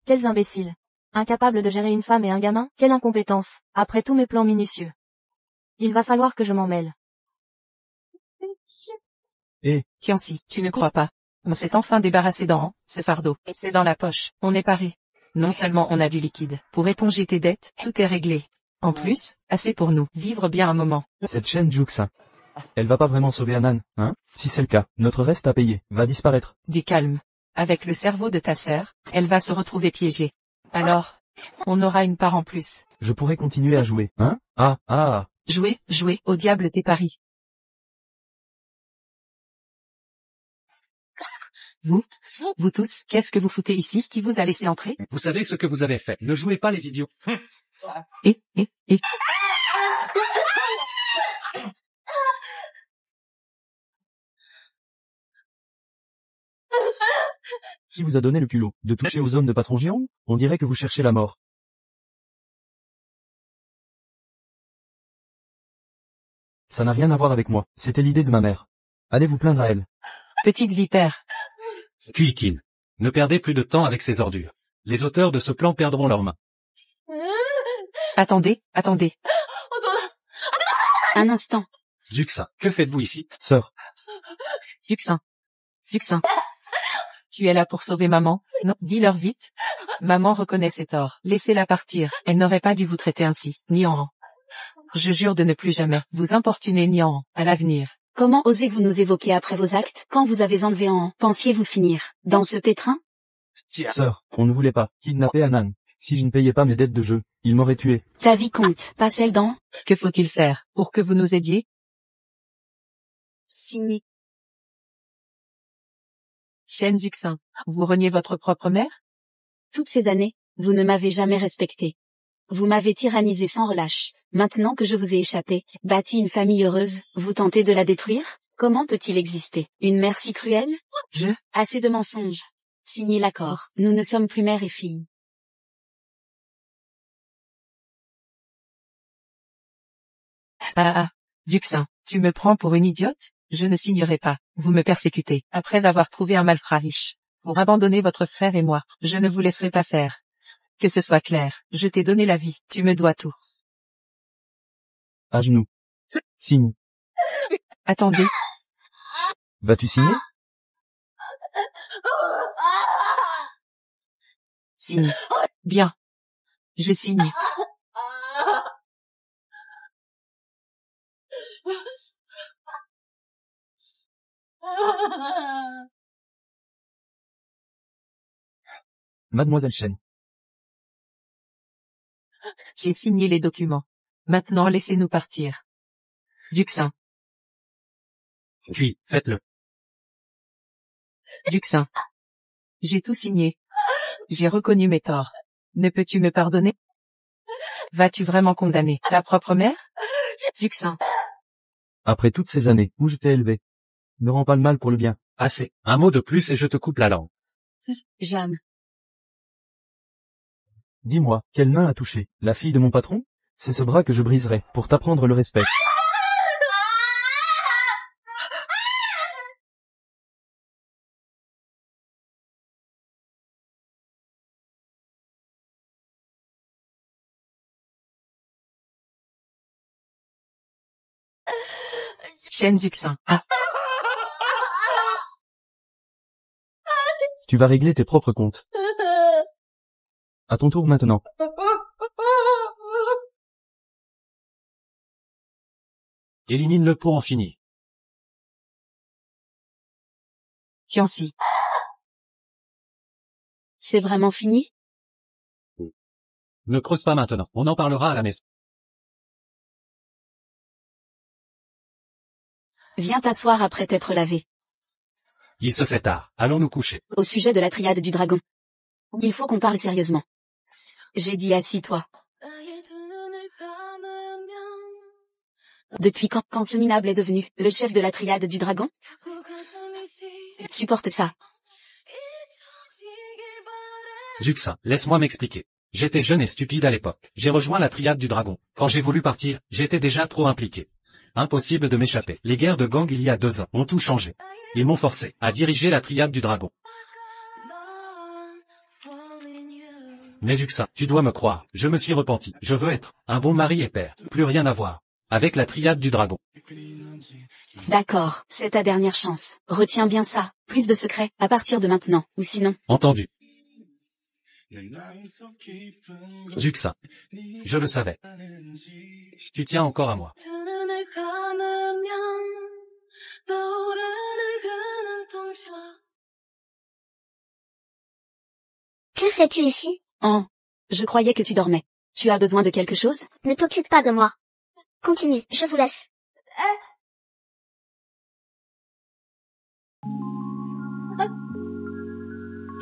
F: Quels imbéciles. Incapables de gérer une femme et un gamin, quelle incompétence, après tous mes plans minutieux. Il va falloir que je m'en mêle.
E: Tianxi, tu ne crois pas. On s'est enfin débarrassé ce fardeau. C'est dans la poche. On est paré. Non seulement on a du liquide. Pour éponger tes dettes, tout est réglé. En plus, assez pour nous. Vivre bien un moment.
D: Cette chaîne Juxin. Elle va pas vraiment sauver Anan, hein? Si c'est le cas, notre reste à payer va disparaître.
E: Du calme. Avec le cerveau de ta sœur, elle va se retrouver piégée. Alors, on aura une part en plus.
D: Je pourrais continuer à jouer, hein? Ah.
E: Jouer, au diable tes paris. Vous tous, qu'est-ce que vous foutez ici? Qui vous a laissé entrer?
B: Vous savez ce que vous avez fait. Ne jouez pas les idiots.
E: Et.
D: Qui vous a donné le culot de toucher aux hommes de patron géant? On dirait que vous cherchez la mort. Ça n'a rien à voir avec moi. C'était l'idée de ma mère. Allez vous plaindre à elle.
E: Petite vipère.
B: Kikin. Ne perdez plus de temps avec ces ordures. Les auteurs de ce plan perdront leurs mains.
E: Attendez.
A: Un instant.
B: Zuxin, que faites-vous ici?
D: Sœur.
E: Succinct. Tu es là pour sauver maman? Non, dis-leur vite. Maman reconnaît ses torts. Laissez-la partir. Elle n'aurait pas dû vous traiter ainsi. Nian. Je jure de ne plus jamais vous importuner Nian, à l'avenir.
A: Comment osez-vous nous évoquer après vos actes? Quand vous avez enlevé en, pensiez-vous finir dans ce pétrin?
D: Sœur, on ne voulait pas kidnapper Anan. Si je ne payais pas mes dettes de jeu, il m'aurait tué.
A: Ta vie compte, pas celle d'en.
E: Que faut-il faire pour que vous nous aidiez?
A: Signé.
E: Shen Zuxin, vous reniez votre propre mère?
A: Toutes ces années, vous ne m'avez jamais respecté. Vous m'avez tyrannisé sans relâche. Maintenant que je vous ai échappé, bâti une famille heureuse, vous tentez de la détruire? Comment peut-il exister une mère si cruelle? Assez de mensonges. Signez l'accord. Nous ne sommes plus mère et fille.
E: Zuxin, tu me prends pour une idiote? Je ne signerai pas. Vous me persécutez. Après avoir trouvé un malfrat riche, pour abandonner votre frère et moi, je ne vous laisserai pas faire. Que ce soit clair, je t'ai donné la vie, tu me dois tout.
D: À genoux. Signe.
E: Attendez.
D: Vas-tu signer?
E: Signe. Bien. Je signe.
D: Mademoiselle Shen.
E: J'ai signé les documents. Maintenant laissez-nous partir. Zuxin.
B: Puis, faites-le.
E: Zuxin. J'ai tout signé. J'ai reconnu mes torts. Ne peux-tu me pardonner? Vas-tu vraiment condamner ta propre mère? Zuxin.
D: Après toutes ces années où je t'ai élevé, ne rends pas le mal pour le bien.
B: Assez. Un mot de plus et je te coupe la langue.
A: Jamais.
D: Dis-moi, quelle main a touché la fille de mon patron? C'est ce bras que je briserai pour t'apprendre le respect.
E: Shen Zuxin.
D: Tu vas régler tes propres comptes. À ton tour maintenant.
B: Élimine-le pour en finir.
E: Tianxi.
A: C'est vraiment fini?
B: Ne creuse pas maintenant, on en parlera à la maison.
A: Viens t'asseoir après t'être lavé.
B: Il se fait tard, allons nous coucher.
A: Au sujet de la triade du dragon. Il faut qu'on parle sérieusement. J'ai dit assis-toi. Depuis quand ce minable est devenu le chef de la triade du dragon? Supporte ça.
B: Zuxin, laisse-moi m'expliquer. J'étais jeune et stupide à l'époque. J'ai rejoint la triade du dragon. Quand j'ai voulu partir, j'étais déjà trop impliqué. Impossible de m'échapper. Les guerres de gang il y a 2 ans ont tout changé. Ils m'ont forcé à diriger la triade du dragon. Mais Zuxin, tu dois me croire, je me suis repenti. Je veux être un bon mari et père. Plus rien à voir avec la triade du dragon.
A: D'accord, c'est ta dernière chance. Retiens bien ça. Plus de secrets à partir de maintenant, ou sinon.
B: Entendu. Zuxin. Je le savais. Tu tiens encore à moi.
G: Que fais-tu ici?
A: Je croyais que tu dormais. Tu as besoin de quelque chose?
G: Ne t'occupe pas de moi. Continue, je vous laisse.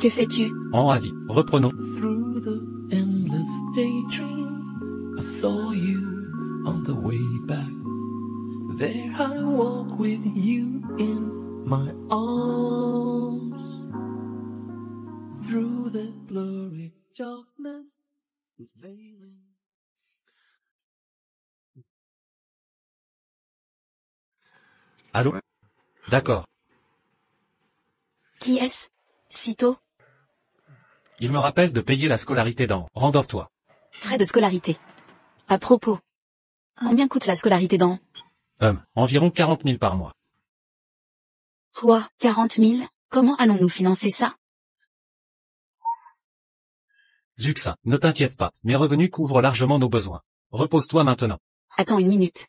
A: Que fais-tu?
B: Avis, reprenons.
C: Through the endless daydream, I saw you on the way back. There I walk with you in my arms. Through the blurry darkness, veiling.
B: Allô? D'accord.
A: Qui est-ce? Si tôt?
B: Il me rappelle de payer la scolarité dans. Rendors-toi.
A: Frais de scolarité. À propos. Combien coûte la scolarité dans?
B: Environ 40 000 par mois.
A: Quoi, 40 000? Comment allons-nous financer ça?
B: Juxin, ne t'inquiète pas, mes revenus couvrent largement nos besoins. Repose-toi maintenant.
A: Attends une minute.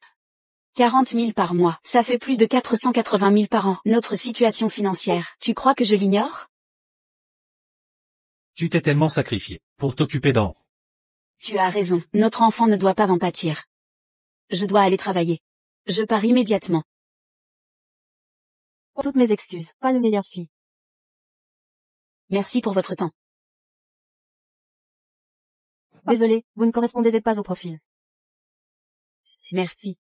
A: 40 000 par mois, ça fait plus de 480 000 par an. Notre situation financière, tu crois que je l'ignore?
B: Tu t'es tellement sacrifié, pour t'occuper d'en.
A: Tu as raison, notre enfant ne doit pas en pâtir. Je dois aller travailler. Je pars immédiatement.
F: Toutes mes excuses, pas le meilleur fille.
A: Merci pour votre temps.
F: Désolé, vous ne correspondez pas au profil.
A: Merci.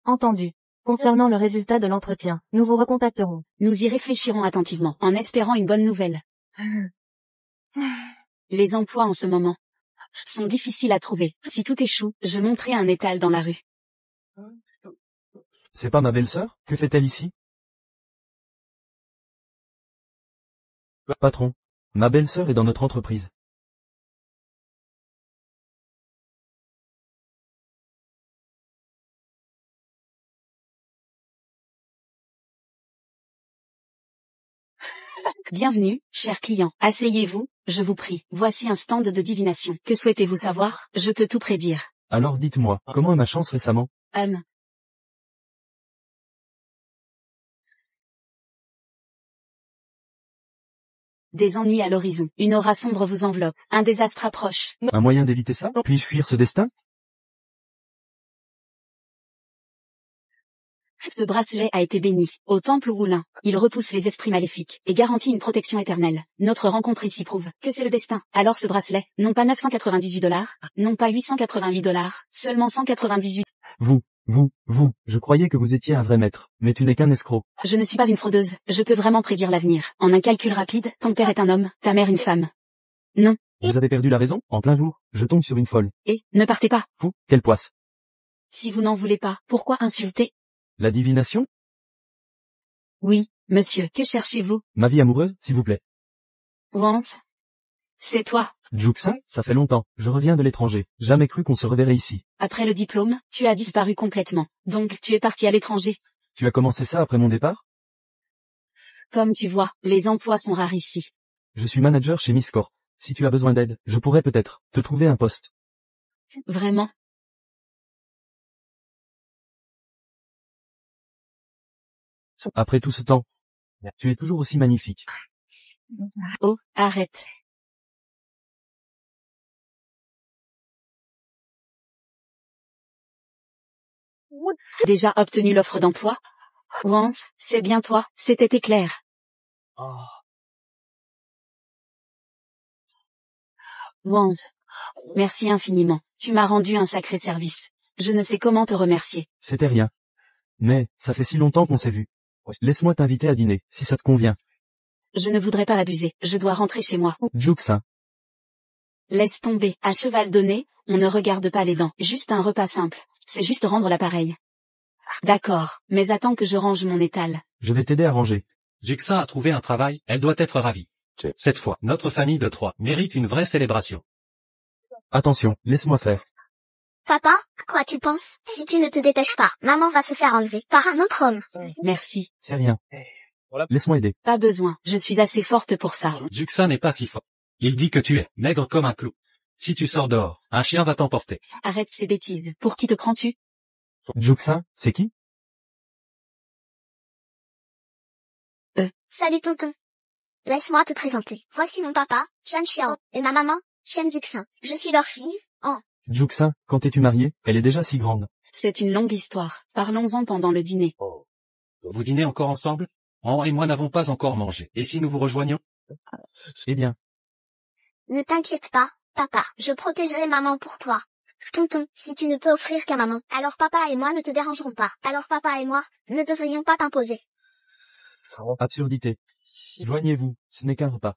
F: Entendu. Concernant le résultat de l'entretien, nous vous recontacterons.
A: Nous y réfléchirons attentivement, en espérant une bonne nouvelle. Les emplois en ce moment sont difficiles à trouver. Si tout échoue, je monterai un étal dans la rue.
D: C'est pas ma belle-sœur? Que fait-elle ici? Patron, ma belle-sœur est dans notre entreprise.
A: Bienvenue, cher client. Asseyez-vous, je vous prie. Voici un stand de divination. Que souhaitez-vous savoir? Je peux tout prédire.
D: Alors dites-moi, comment est ma chance récemment?
A: Des ennuis à l'horizon. Une aura sombre vous enveloppe. Un désastre approche.
D: Un moyen d'éviter ça? Puis-je fuir ce destin?
A: Ce bracelet a été béni, au temple Roulin. Il repousse les esprits maléfiques, et garantit une protection éternelle. Notre rencontre ici prouve que c'est le destin. Alors ce bracelet, non pas $998, non pas $888, seulement 198.
D: Vous, je croyais que vous étiez un vrai maître, mais tu n'es qu'un escroc.
A: Je ne suis pas une fraudeuse, je peux vraiment prédire l'avenir. En un calcul rapide, ton père est un homme, ta mère une femme. Non.
D: Vous avez perdu la raison? En plein jour, je tombe sur une folle.
A: Et, ne partez pas.
D: Fou, quelle poisse.
A: Si vous n'en voulez pas, pourquoi insulter?
D: La divination?
A: Oui, monsieur, que cherchez-vous?
D: Ma vie amoureuse, s'il vous plaît.
A: Wance? C'est toi.
D: Juxin, ça fait longtemps, je reviens de l'étranger. Jamais cru qu'on se reverrait ici.
A: Après le diplôme, tu as disparu complètement. Donc tu es parti à l'étranger.
D: Tu as commencé ça après mon départ?
A: Comme tu vois, les emplois sont rares ici.
D: Je suis manager chez Miss Corp. Si tu as besoin d'aide, je pourrais peut-être te trouver un poste.
A: Vraiment?
D: Après tout ce temps, tu es toujours aussi magnifique.
A: Oh, arrête. Déjà obtenu l'offre d'emploi? Wance, c'est bien toi, c'était éclair. Wance, merci infiniment, tu m'as rendu un sacré service. Je ne sais comment te remercier.
D: C'était rien. Mais, ça fait si longtemps qu'on s'est vu. Laisse-moi t'inviter à dîner, si ça te convient.
A: Je ne voudrais pas abuser, je dois rentrer chez moi.
D: Juxin.
A: Laisse tomber, à cheval donné, on ne regarde pas les dents, juste un repas simple. C'est juste rendre l'appareil. D'accord, mais attends que je range mon étal.
D: Je vais t'aider à ranger.
B: Juxin a trouvé un travail, elle doit être ravie. Cette fois, notre famille de 3 mérite une vraie célébration.
D: Attention, laisse-moi faire.
G: Papa, quoi tu penses? Si tu ne te dépêches pas, maman va se faire enlever par un autre homme.
A: Merci.
D: C'est rien. Laisse-moi aider.
A: Pas besoin, je suis assez forte pour ça.
B: Juxin n'est pas si fort. Il dit que tu es maigre comme un clou. Si tu sors dehors, un chien va t'emporter.
A: Arrête ces bêtises. Pour qui te prends-tu?
D: Juxin, c'est qui?
G: Salut tonton. Laisse-moi te présenter. Voici mon papa, Shan Xiao, et ma maman, Shen Juxin. Je suis leur fille, An.
D: Juxin, quand es-tu mariée? Elle est déjà si grande.
A: C'est une longue histoire. Parlons-en pendant le dîner.
B: Vous dînez encore ensemble? An et moi n'avons pas encore mangé. Et si nous vous rejoignions?
D: Eh bien,
G: Ne t'inquiète pas, papa, je protégerai maman pour toi. Tonton, si tu ne peux offrir qu'à maman, alors papa et moi ne te dérangerons pas. Alors papa et moi, ne devrions pas t'imposer.
D: absurdité. Joignez-vous, ce n'est qu'un repas.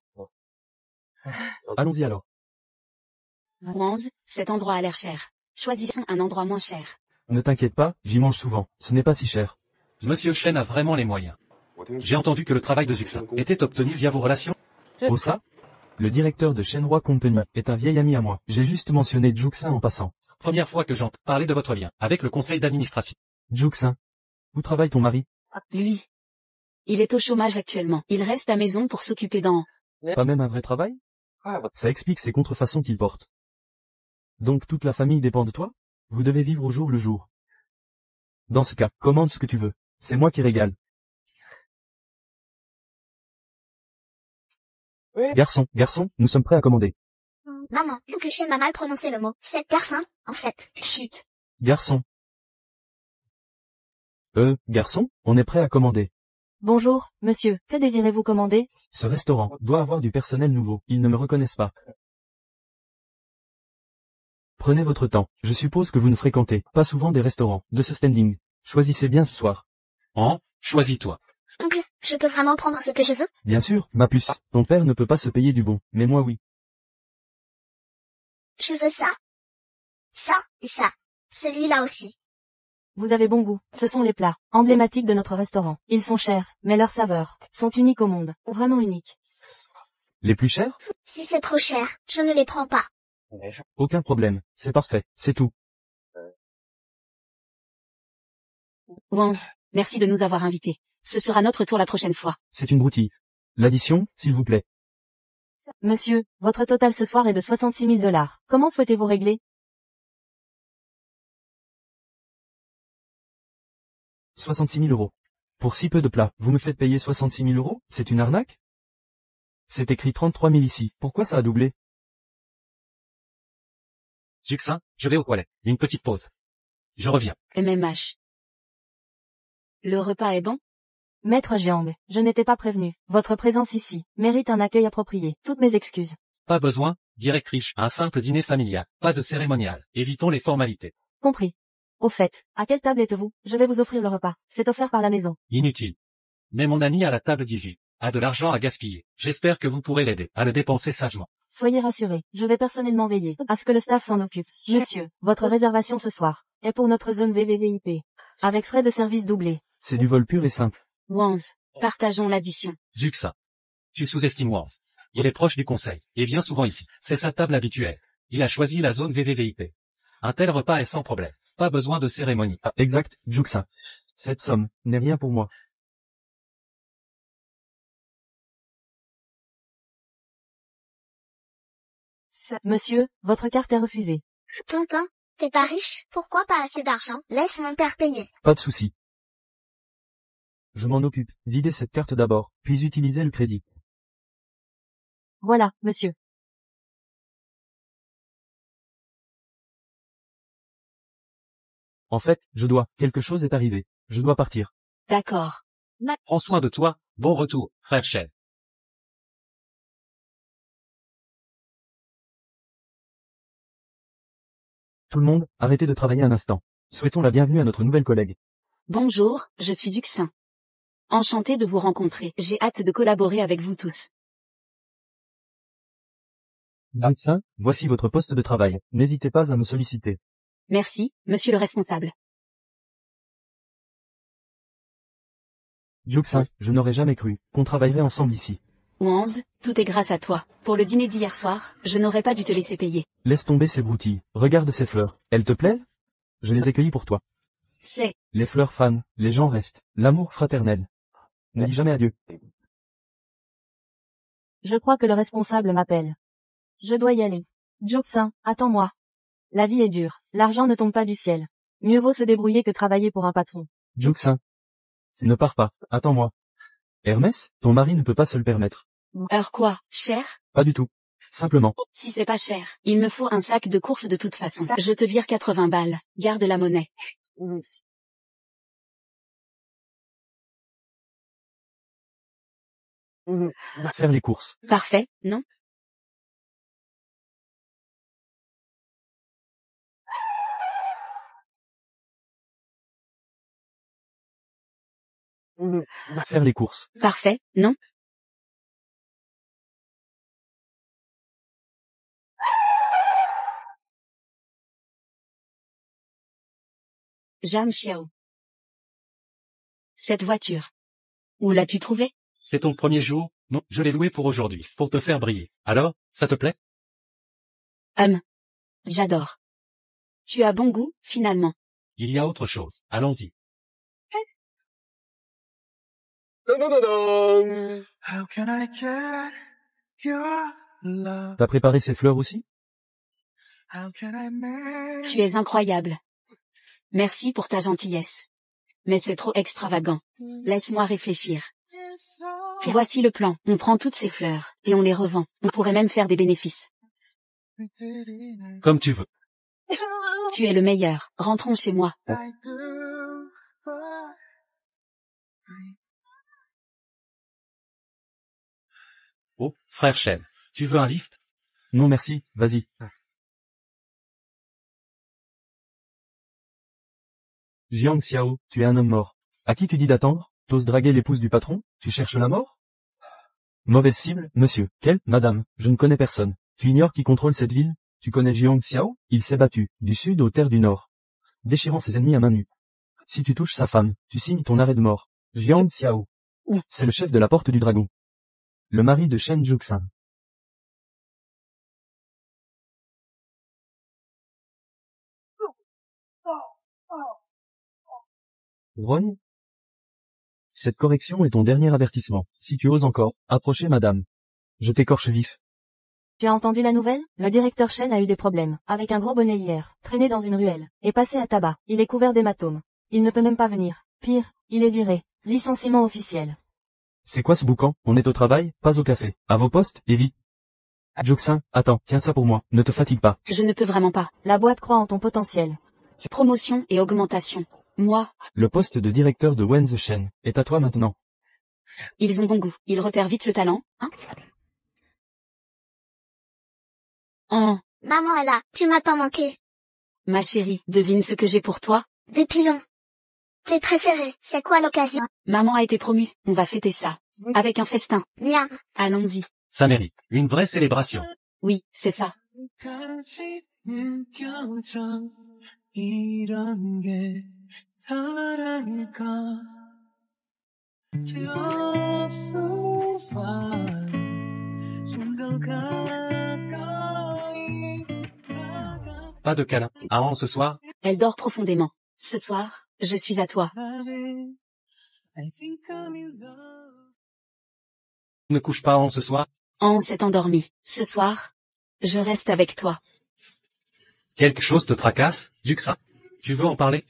D: Allons-y alors.
A: Wance, cet endroit a l'air cher. Choisissons un endroit moins cher.
D: Ne t'inquiète pas, j'y mange souvent. Ce n'est pas si cher.
B: Monsieur Shen a vraiment les moyens. J'ai entendu que le travail de Juxin était obtenu via vos relations.
D: Oh ça? Le directeur de Shenhua Company est un vieil ami à moi. J'ai juste mentionné Juxin en passant.
B: Première fois que j'entends parler de votre lien avec le conseil d'administration.
D: Juxin. Où travaille ton mari?
A: Lui. Il est au chômage actuellement. Il reste à maison pour s'occuper d'An.
D: Pas même un vrai travail? Ça explique ces contrefaçons qu'il porte. Donc toute la famille dépend de toi? Vous devez vivre au jour le jour. Dans ce cas, commande ce que tu veux. C'est moi qui régale. Garçon, nous sommes prêts à commander.
G: Maman, Lucuchen m'a mal prononcé le mot. C'est garçon, en fait.
A: Chut.
D: Garçon. Garçon, on est prêt à commander.
F: Bonjour, monsieur, que désirez-vous commander?
D: Ce restaurant doit avoir du personnel nouveau, ils ne me reconnaissent pas. Prenez votre temps, je suppose que vous ne fréquentez pas souvent des restaurants de ce standing. Choisissez bien ce soir.
H: Choisis-toi.
G: Oncle, je peux vraiment prendre ce que je veux?
D: Bien sûr, ma puce, ton père ne peut pas se payer du bon, mais moi oui.
G: Je veux ça. Ça, et ça. Celui-là aussi.
F: Vous avez bon goût, ce sont les plats, emblématiques de notre restaurant. Ils sont chers, mais leurs saveurs sont uniques au monde, vraiment uniques.
D: Les plus chers?
G: Si c'est trop cher, je ne les prends pas.
D: Aucun problème, c'est parfait, c'est tout.
A: Wanz, merci de nous avoir invités. Ce sera notre tour la prochaine fois.
D: C'est une broutille. L'addition, s'il vous plaît.
F: Monsieur, votre total ce soir est de 66 000 $. Comment souhaitez-vous régler?
D: 66 000 €. Pour si peu de plats, vous me faites payer 66 000 €? C'est une arnaque? C'est écrit 33 000 ici, pourquoi ça a doublé?
B: Juxin, je vais aux toilettes. Une petite pause. Je reviens.
A: MMH. Le repas est bon?
F: Maître Jiang, je n'étais pas prévenu. Votre présence ici mérite un accueil approprié. Toutes mes excuses.
B: Pas besoin, directrice. Un simple dîner familial. Pas de cérémonial. Évitons les formalités.
F: Compris. Au fait, à quelle table êtes-vous? Je vais vous offrir le repas. C'est offert par la maison.
B: Inutile. Mais mon ami à la table 18 a de l'argent à gaspiller. J'espère que vous pourrez l'aider à le dépenser sagement.
F: Soyez rassurés, je vais personnellement veiller à ce que le staff s'en occupe. Monsieur, votre réservation ce soir est pour notre zone VVVIP. Avec frais de service doublés.
D: C'est du vol pur et simple.
A: Wanz, partageons l'addition.
B: Juxin. Tu sous-estimes Wanz. Il est proche du conseil, et vient souvent ici. C'est sa table habituelle. Il a choisi la zone VVVIP. Un tel repas est sans problème. Pas besoin de cérémonie.
D: Exact, Juxin. Cette somme n'est rien pour moi.
F: Monsieur, votre carte est refusée.
G: Tonton, t'es pas riche? Pourquoi pas assez d'argent? Laisse mon père payer.
D: Pas de souci. Je m'en occupe. Videz cette carte d'abord, puis utilisez le crédit.
F: Voilà, monsieur.
D: En fait, quelque chose est arrivé. Je dois partir.
A: D'accord.
B: Prends soin de toi, bon retour, frère Shell.
D: Tout le monde, arrêtez de travailler un instant. Souhaitons la bienvenue à notre nouvelle collègue.
A: Bonjour, je suis Juxin. Enchanté de vous rencontrer. J'ai hâte de collaborer avec vous tous.
D: Juxin, voici votre poste de travail. N'hésitez pas à me solliciter.
A: Merci, monsieur le responsable.
D: Juxin, je n'aurais jamais cru qu'on travaillerait ensemble ici.
A: Wanz, tout est grâce à toi. Pour le dîner d'hier soir, je n'aurais pas dû te laisser payer.
D: Laisse tomber ces broutilles. Regarde ces fleurs. Elles te plaisent? Je les ai cueillies pour toi.
A: C'est...
D: Les fleurs fan, les gens restent. L'amour fraternel. Ne dis jamais adieu.
F: Je crois que le responsable m'appelle. Je dois y aller. Juxin, attends-moi. La vie est dure. L'argent ne tombe pas du ciel. Mieux vaut se débrouiller que travailler pour un patron.
D: Juxin. Ne pars pas. Attends-moi. Hermès, ton mari ne peut pas se le permettre.
A: Heure quoi, cher?
D: Pas du tout. Simplement.
A: Si c'est pas cher, il me faut un sac de course de toute façon. Je te vire 80 balles. Garde la monnaie.
D: Faire les courses.
A: Parfait, non?
D: Faire les courses.
A: Parfait, non? Jam Xiao. Cette voiture. Où l'as-tu trouvée?
B: C'est ton premier jour? Non, je l'ai loué pour aujourd'hui, pour te faire briller. Alors, ça te plaît?
A: J'adore. Tu as bon goût, finalement.
B: Il y a autre chose. Allons-y.
I: How can I get your
D: T'as préparé ces fleurs aussi?
A: Tu es incroyable. Merci pour ta gentillesse. Mais c'est trop extravagant. Laisse-moi réfléchir. Voici le plan. On prend toutes ces fleurs, et on les revend. On pourrait même faire des bénéfices.
B: Comme tu veux.
A: Tu es le meilleur. Rentrons chez moi.
B: Oh, frère Shen, tu veux un lift?
D: Non merci, vas-y. Jiang Xiao, tu es un homme mort. À qui tu dis d'attendre? T'oses draguer l'épouse du patron? Tu cherches la mort? Mauvaise cible, monsieur. Quelle? Madame, je ne connais personne. Tu ignores qui contrôle cette ville? Tu connais Jiang Xiao? Il s'est battu, du sud aux terres du nord, déchirant ses ennemis à main nue. Si tu touches sa femme, tu signes ton arrêt de mort. Jiang Xiao. C'est le chef de la Porte du Dragon. Le mari de Shen Juxan. Rogne? Cette correction est ton dernier avertissement. Si tu oses encore, approcher madame. Je t'écorche vif.
F: Tu as entendu la nouvelle? Le directeur Shen a eu des problèmes, avec un gros bonnet hier, traîné dans une ruelle, et passé à tabac. Il est couvert d'hématomes. Il ne peut même pas venir. Pire, il est viré. Licenciement officiel.
D: C'est quoi ce boucan? On est au travail, pas au café. À vos postes, et vite. Juxin, attends, tiens ça pour moi, ne te fatigue pas.
A: Je ne peux vraiment pas.
F: La boîte croit en ton potentiel.
A: Promotion et augmentation. Moi,
D: Le poste de directeur de Wenze Shen est à toi maintenant.
A: ils ont bon goût. Ils repèrent vite le talent, hein? Oh,
G: Maman est là, tu m'as tant manqué.
A: ma chérie, devine ce que j'ai pour toi?
G: Des pilons. Tes préférés, c'est quoi l'occasion?
A: Maman a été promue. On va fêter ça. Avec un festin.
G: Miam.
A: Allons-y.
B: Ça mérite. Une vraie célébration.
A: Oui, c'est ça.
B: Pas de câlin. Avant ce soir?
A: Elle dort profondément. Ce soir, je suis à toi.
B: Ne couche pas en ce soir?
A: Anne s'est endormie. Ce soir, je reste avec toi.
B: Quelque chose te tracasse, Juxa? Tu veux en parler?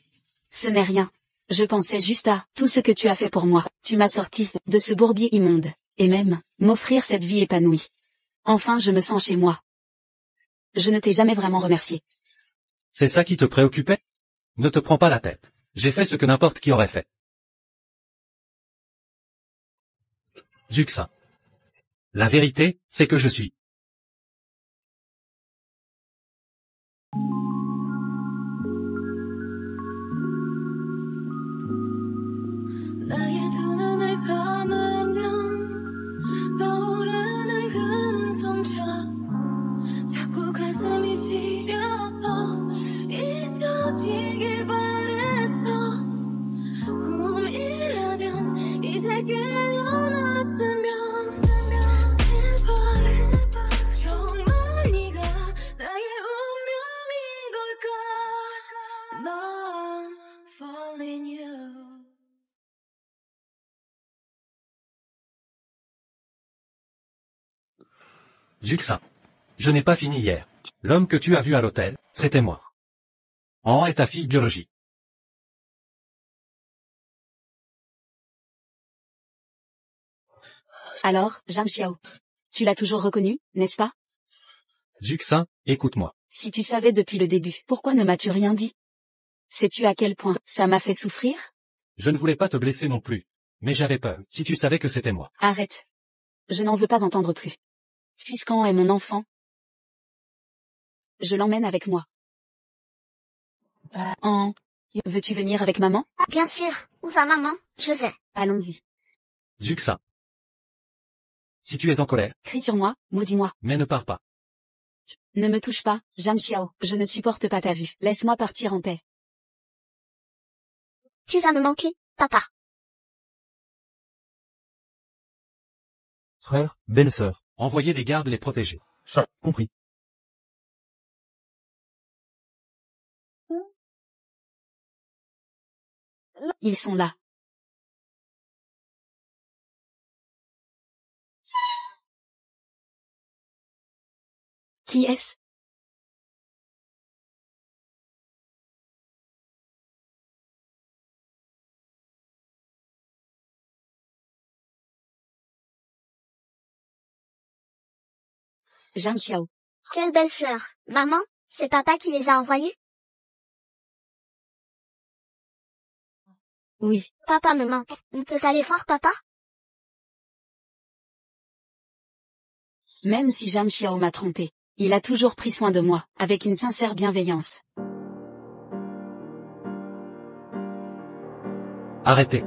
A: Ce n'est rien. Je pensais juste à tout ce que tu as fait pour moi. Tu m'as sorti de ce bourbier immonde. Et même, m'offrir cette vie épanouie. Enfin je me sens chez moi. Je ne t'ai jamais vraiment remercié.
B: C'est ça qui te préoccupait? Ne te prends pas la tête. J'ai fait ce que n'importe qui aurait fait. Juxa. La vérité, c'est que je suis. Juxa. Je n'ai pas fini hier. L'homme que tu as vu à l'hôtel, c'était moi. An est ta fille biologique.
A: Alors, Zhang Xiao. Tu l'as toujours reconnu, n'est-ce pas?
B: Juxa, écoute-moi.
A: Si tu savais depuis le début, pourquoi ne m'as-tu rien dit? Sais-tu à quel point ça m'a fait souffrir?
B: Je ne voulais pas te blesser non plus. Mais j'avais peur, si tu savais que c'était moi.
A: Arrête. Je n'en veux pas entendre plus. Puisqu'An est mon enfant, je l'emmène avec moi. An, veux-tu venir avec maman?
G: Bien sûr. Où va maman? Je vais.
A: Allons-y.
B: Juxa. Si tu es en colère,
A: Crie sur moi, maudis-moi.
B: mais ne pars pas.
A: Ne me touche pas, Zhang Xiao. Je ne supporte pas ta vue. Laisse-moi partir en paix.
G: Tu vas me manquer, papa.
D: Frère, belle-sœur.
B: Envoyez des gardes les protéger.
D: Compris.
A: Ils sont là. Qui est-ce? Zhang Xiao.
G: Quelle belle fleur. Maman, c'est papa qui les a envoyées?
A: Oui.
G: Papa me manque. On peut aller voir papa?
A: Même si Zhang Xiao m'a trompé, il a toujours pris soin de moi, avec une sincère bienveillance.
B: Arrêtez.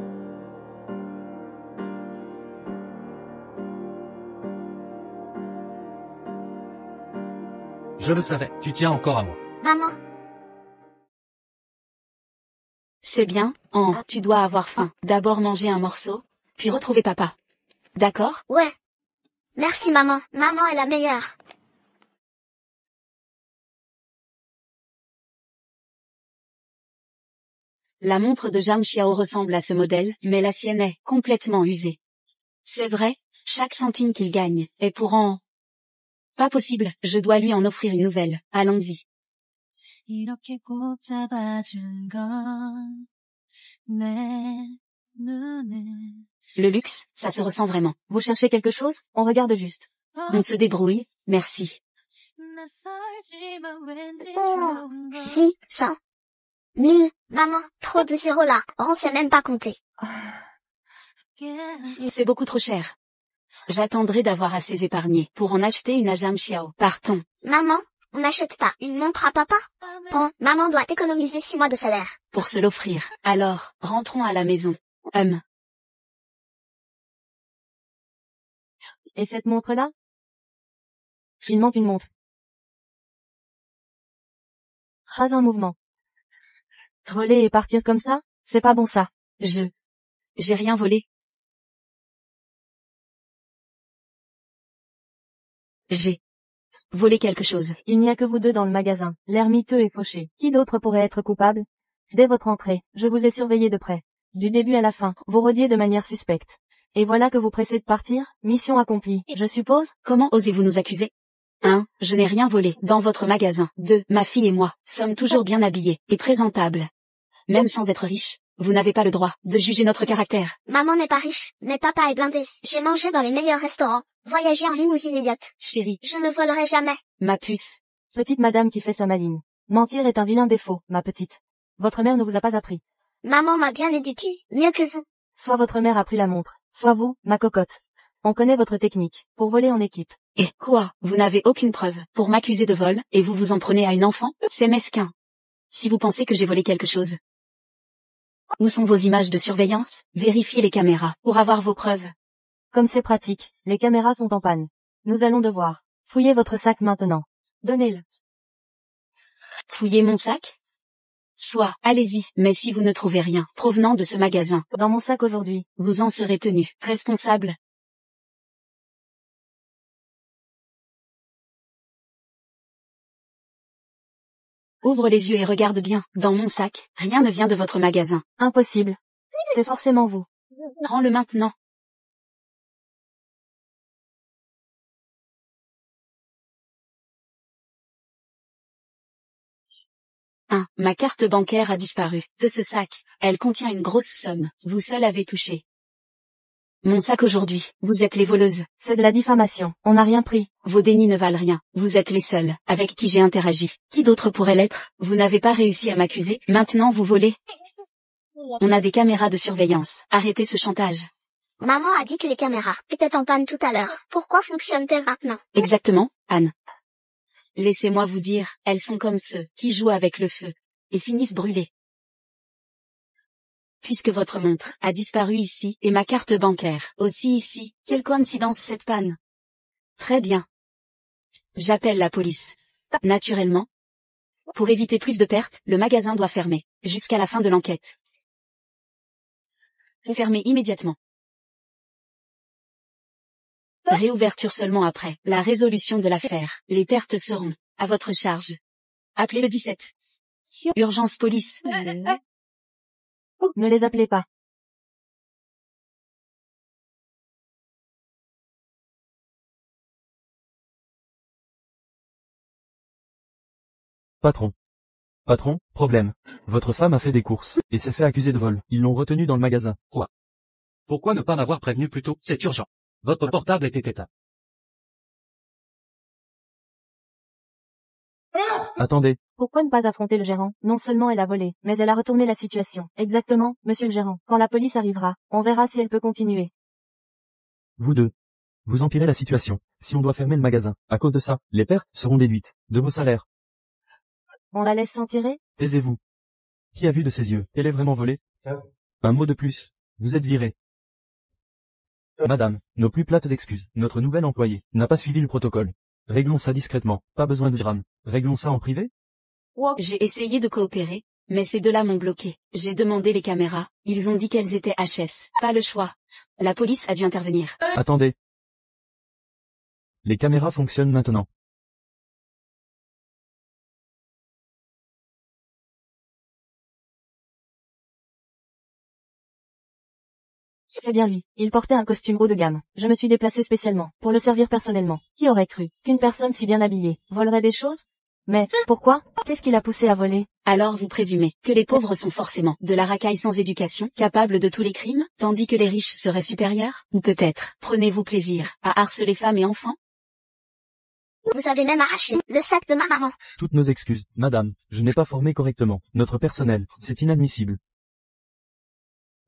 B: Je le savais, tu tiens encore à moi.
G: Maman,
A: C'est bien, tu dois avoir faim. D'abord manger un morceau, puis retrouver papa. D'accord?
G: ouais. Merci maman. Maman est la meilleure.
A: La montre de Zhang Xiao ressemble à ce modèle, mais la sienne est complètement usée. C'est vrai, chaque centime qu'il gagne est pour en... Pas possible, je dois lui en offrir une nouvelle. Allons-y.
I: 이렇게 꼭 잡아준 건 내 눈에
A: Le luxe, ça se ressent vraiment.
F: Vous cherchez quelque chose? On regarde juste.
A: On se débrouille, merci.
I: 낯설지만 왠지 좋은 걸
G: 10, 100, 1000. Maman, trop de zéros là. On sait même pas compter.
A: C'est beaucoup trop cher. J'attendrai d'avoir assez épargné pour en acheter une à Zhang Xiao. Partons.
G: Maman, on n'achète pas une montre à papa? Bon, maman doit économiser 6 mois de salaire.
A: Pour se l'offrir. Alors, rentrons à la maison.
F: Et cette montre-là? Il manque une montre. Pas un mouvement. Voler et partir comme ça? C'est pas bon ça.
A: J'ai rien volé. J'ai volé quelque chose.
F: Il n'y a que vous deux dans le magasin. L'air miteux et fauché. Qui d'autre pourrait être coupable? Dès votre entrée, je vous ai surveillé de près. Du début à la fin, vous rôdiez de manière suspecte. Et voilà que vous pressez de partir, mission accomplie, je suppose?
A: Comment osez-vous nous accuser? 1. Je n'ai rien volé dans votre magasin. 2. Ma fille et moi sommes toujours bien habillés et présentables. Même sans être riches, vous n'avez pas le droit de juger notre caractère.
G: Maman n'est pas riche, mais papa est blindé. J'ai mangé dans les meilleurs restaurants, voyagé en limousine idiote.
A: Chérie,
G: Je ne volerai jamais.
A: ma puce.
F: Petite madame qui fait sa maline. Mentir est un vilain défaut, ma petite. Votre mère ne vous a pas appris.
G: Maman m'a bien éduquée, mieux que vous.
F: Soit votre mère a pris la montre, soit vous, ma cocotte. On connaît votre technique, pour voler en équipe.
A: Et quoi? Vous n'avez aucune preuve pour m'accuser de vol, et vous vous en prenez à une enfant? C'est mesquin. Si vous pensez que j'ai volé quelque chose. Où sont vos images de surveillance? Vérifiez les caméras, pour avoir vos preuves.
F: Comme c'est pratique, les caméras sont en panne. Nous allons devoir fouiller votre sac maintenant. Donnez-le.
A: Fouillez mon sac? Soit, allez-y, mais si vous ne trouvez rien provenant de ce magasin,
F: Dans mon sac aujourd'hui.
A: vous en serez tenu responsable. Ouvre les yeux et regarde bien, dans mon sac, rien ne vient de votre magasin.
F: Impossible. C'est forcément vous.
A: Rends-le maintenant. 1. Ma carte bancaire a disparu de ce sac. Elle contient une grosse somme. Vous seul avez touché mon sac aujourd'hui. Vous êtes les voleuses.
F: C'est de la diffamation. On n'a rien pris.
A: Vos dénis ne valent rien. Vous êtes les seuls avec qui j'ai interagi. Qui d'autre pourrait l'être? Vous n'avez pas réussi à m'accuser. Maintenant vous volez. On a des caméras de surveillance. Arrêtez ce chantage.
G: Maman a dit que les caméras étaient en panne tout à l'heure. Pourquoi fonctionnent-elles maintenant?
A: Exactement, Anne. Laissez-moi vous dire, elles sont comme ceux qui jouent avec le feu et finissent brûlés. Puisque votre montre a disparu ici et ma carte bancaire aussi ici, quelle coïncidence cette panne. Très bien. J'appelle la police. Naturellement. Pour éviter plus de pertes, le magasin doit fermer jusqu'à la fin de l'enquête. Fermez immédiatement. Réouverture seulement après la résolution de l'affaire. Les pertes seront à votre charge. Appelez le 17. Urgence police.
F: Ne les appelez pas.
D: Patron. Patron, problème. Votre femme a fait des courses, et s'est fait accuser de vol. Ils l'ont retenue dans le magasin.
B: Quoi? Pourquoi ne pas m'avoir prévenu plus tôt? C'est urgent. Votre portable était éteint.
D: Attendez,
F: Pourquoi ne pas affronter le gérant? Non seulement elle a volé, mais elle a retourné la situation. Exactement, monsieur le gérant. Quand la police arrivera, on verra si elle peut continuer.
D: vous deux. Vous empirez la situation. Si on doit fermer le magasin, à cause de ça, les pertes seront déduites de vos salaires.
F: On la laisse s'en tirer?
D: Taisez-vous. Qui a vu de ses yeux? Elle est vraiment volée? Un mot de plus. Vous êtes viré. Madame, nos plus plates excuses. Notre nouvel employé n'a pas suivi le protocole. Réglons ça discrètement. Pas besoin de drame. Réglons ça en privé?
A: J'ai essayé de coopérer, mais ces deux-là m'ont bloqué. J'ai demandé les caméras, ils ont dit qu'elles étaient HS. Pas le choix. La police a dû intervenir.
D: Attendez. Les caméras fonctionnent maintenant.
F: C'est bien lui. Il portait un costume haut de gamme. Je me suis déplacé spécialement, pour le servir personnellement. Qui aurait cru qu'une personne si bien habillée volerait des choses? Mais, pourquoi? Qu'est-ce qui l'a poussé à voler?
A: Alors vous présumez que les pauvres sont forcément de la racaille sans éducation, capables de tous les crimes, tandis que les riches seraient supérieurs? Ou peut-être, prenez-vous plaisir à harceler femmes et enfants?
G: Vous avez même arraché le sac de ma maman.
D: Toutes nos excuses, madame. Je n'ai pas formé correctement notre personnel. C'est inadmissible.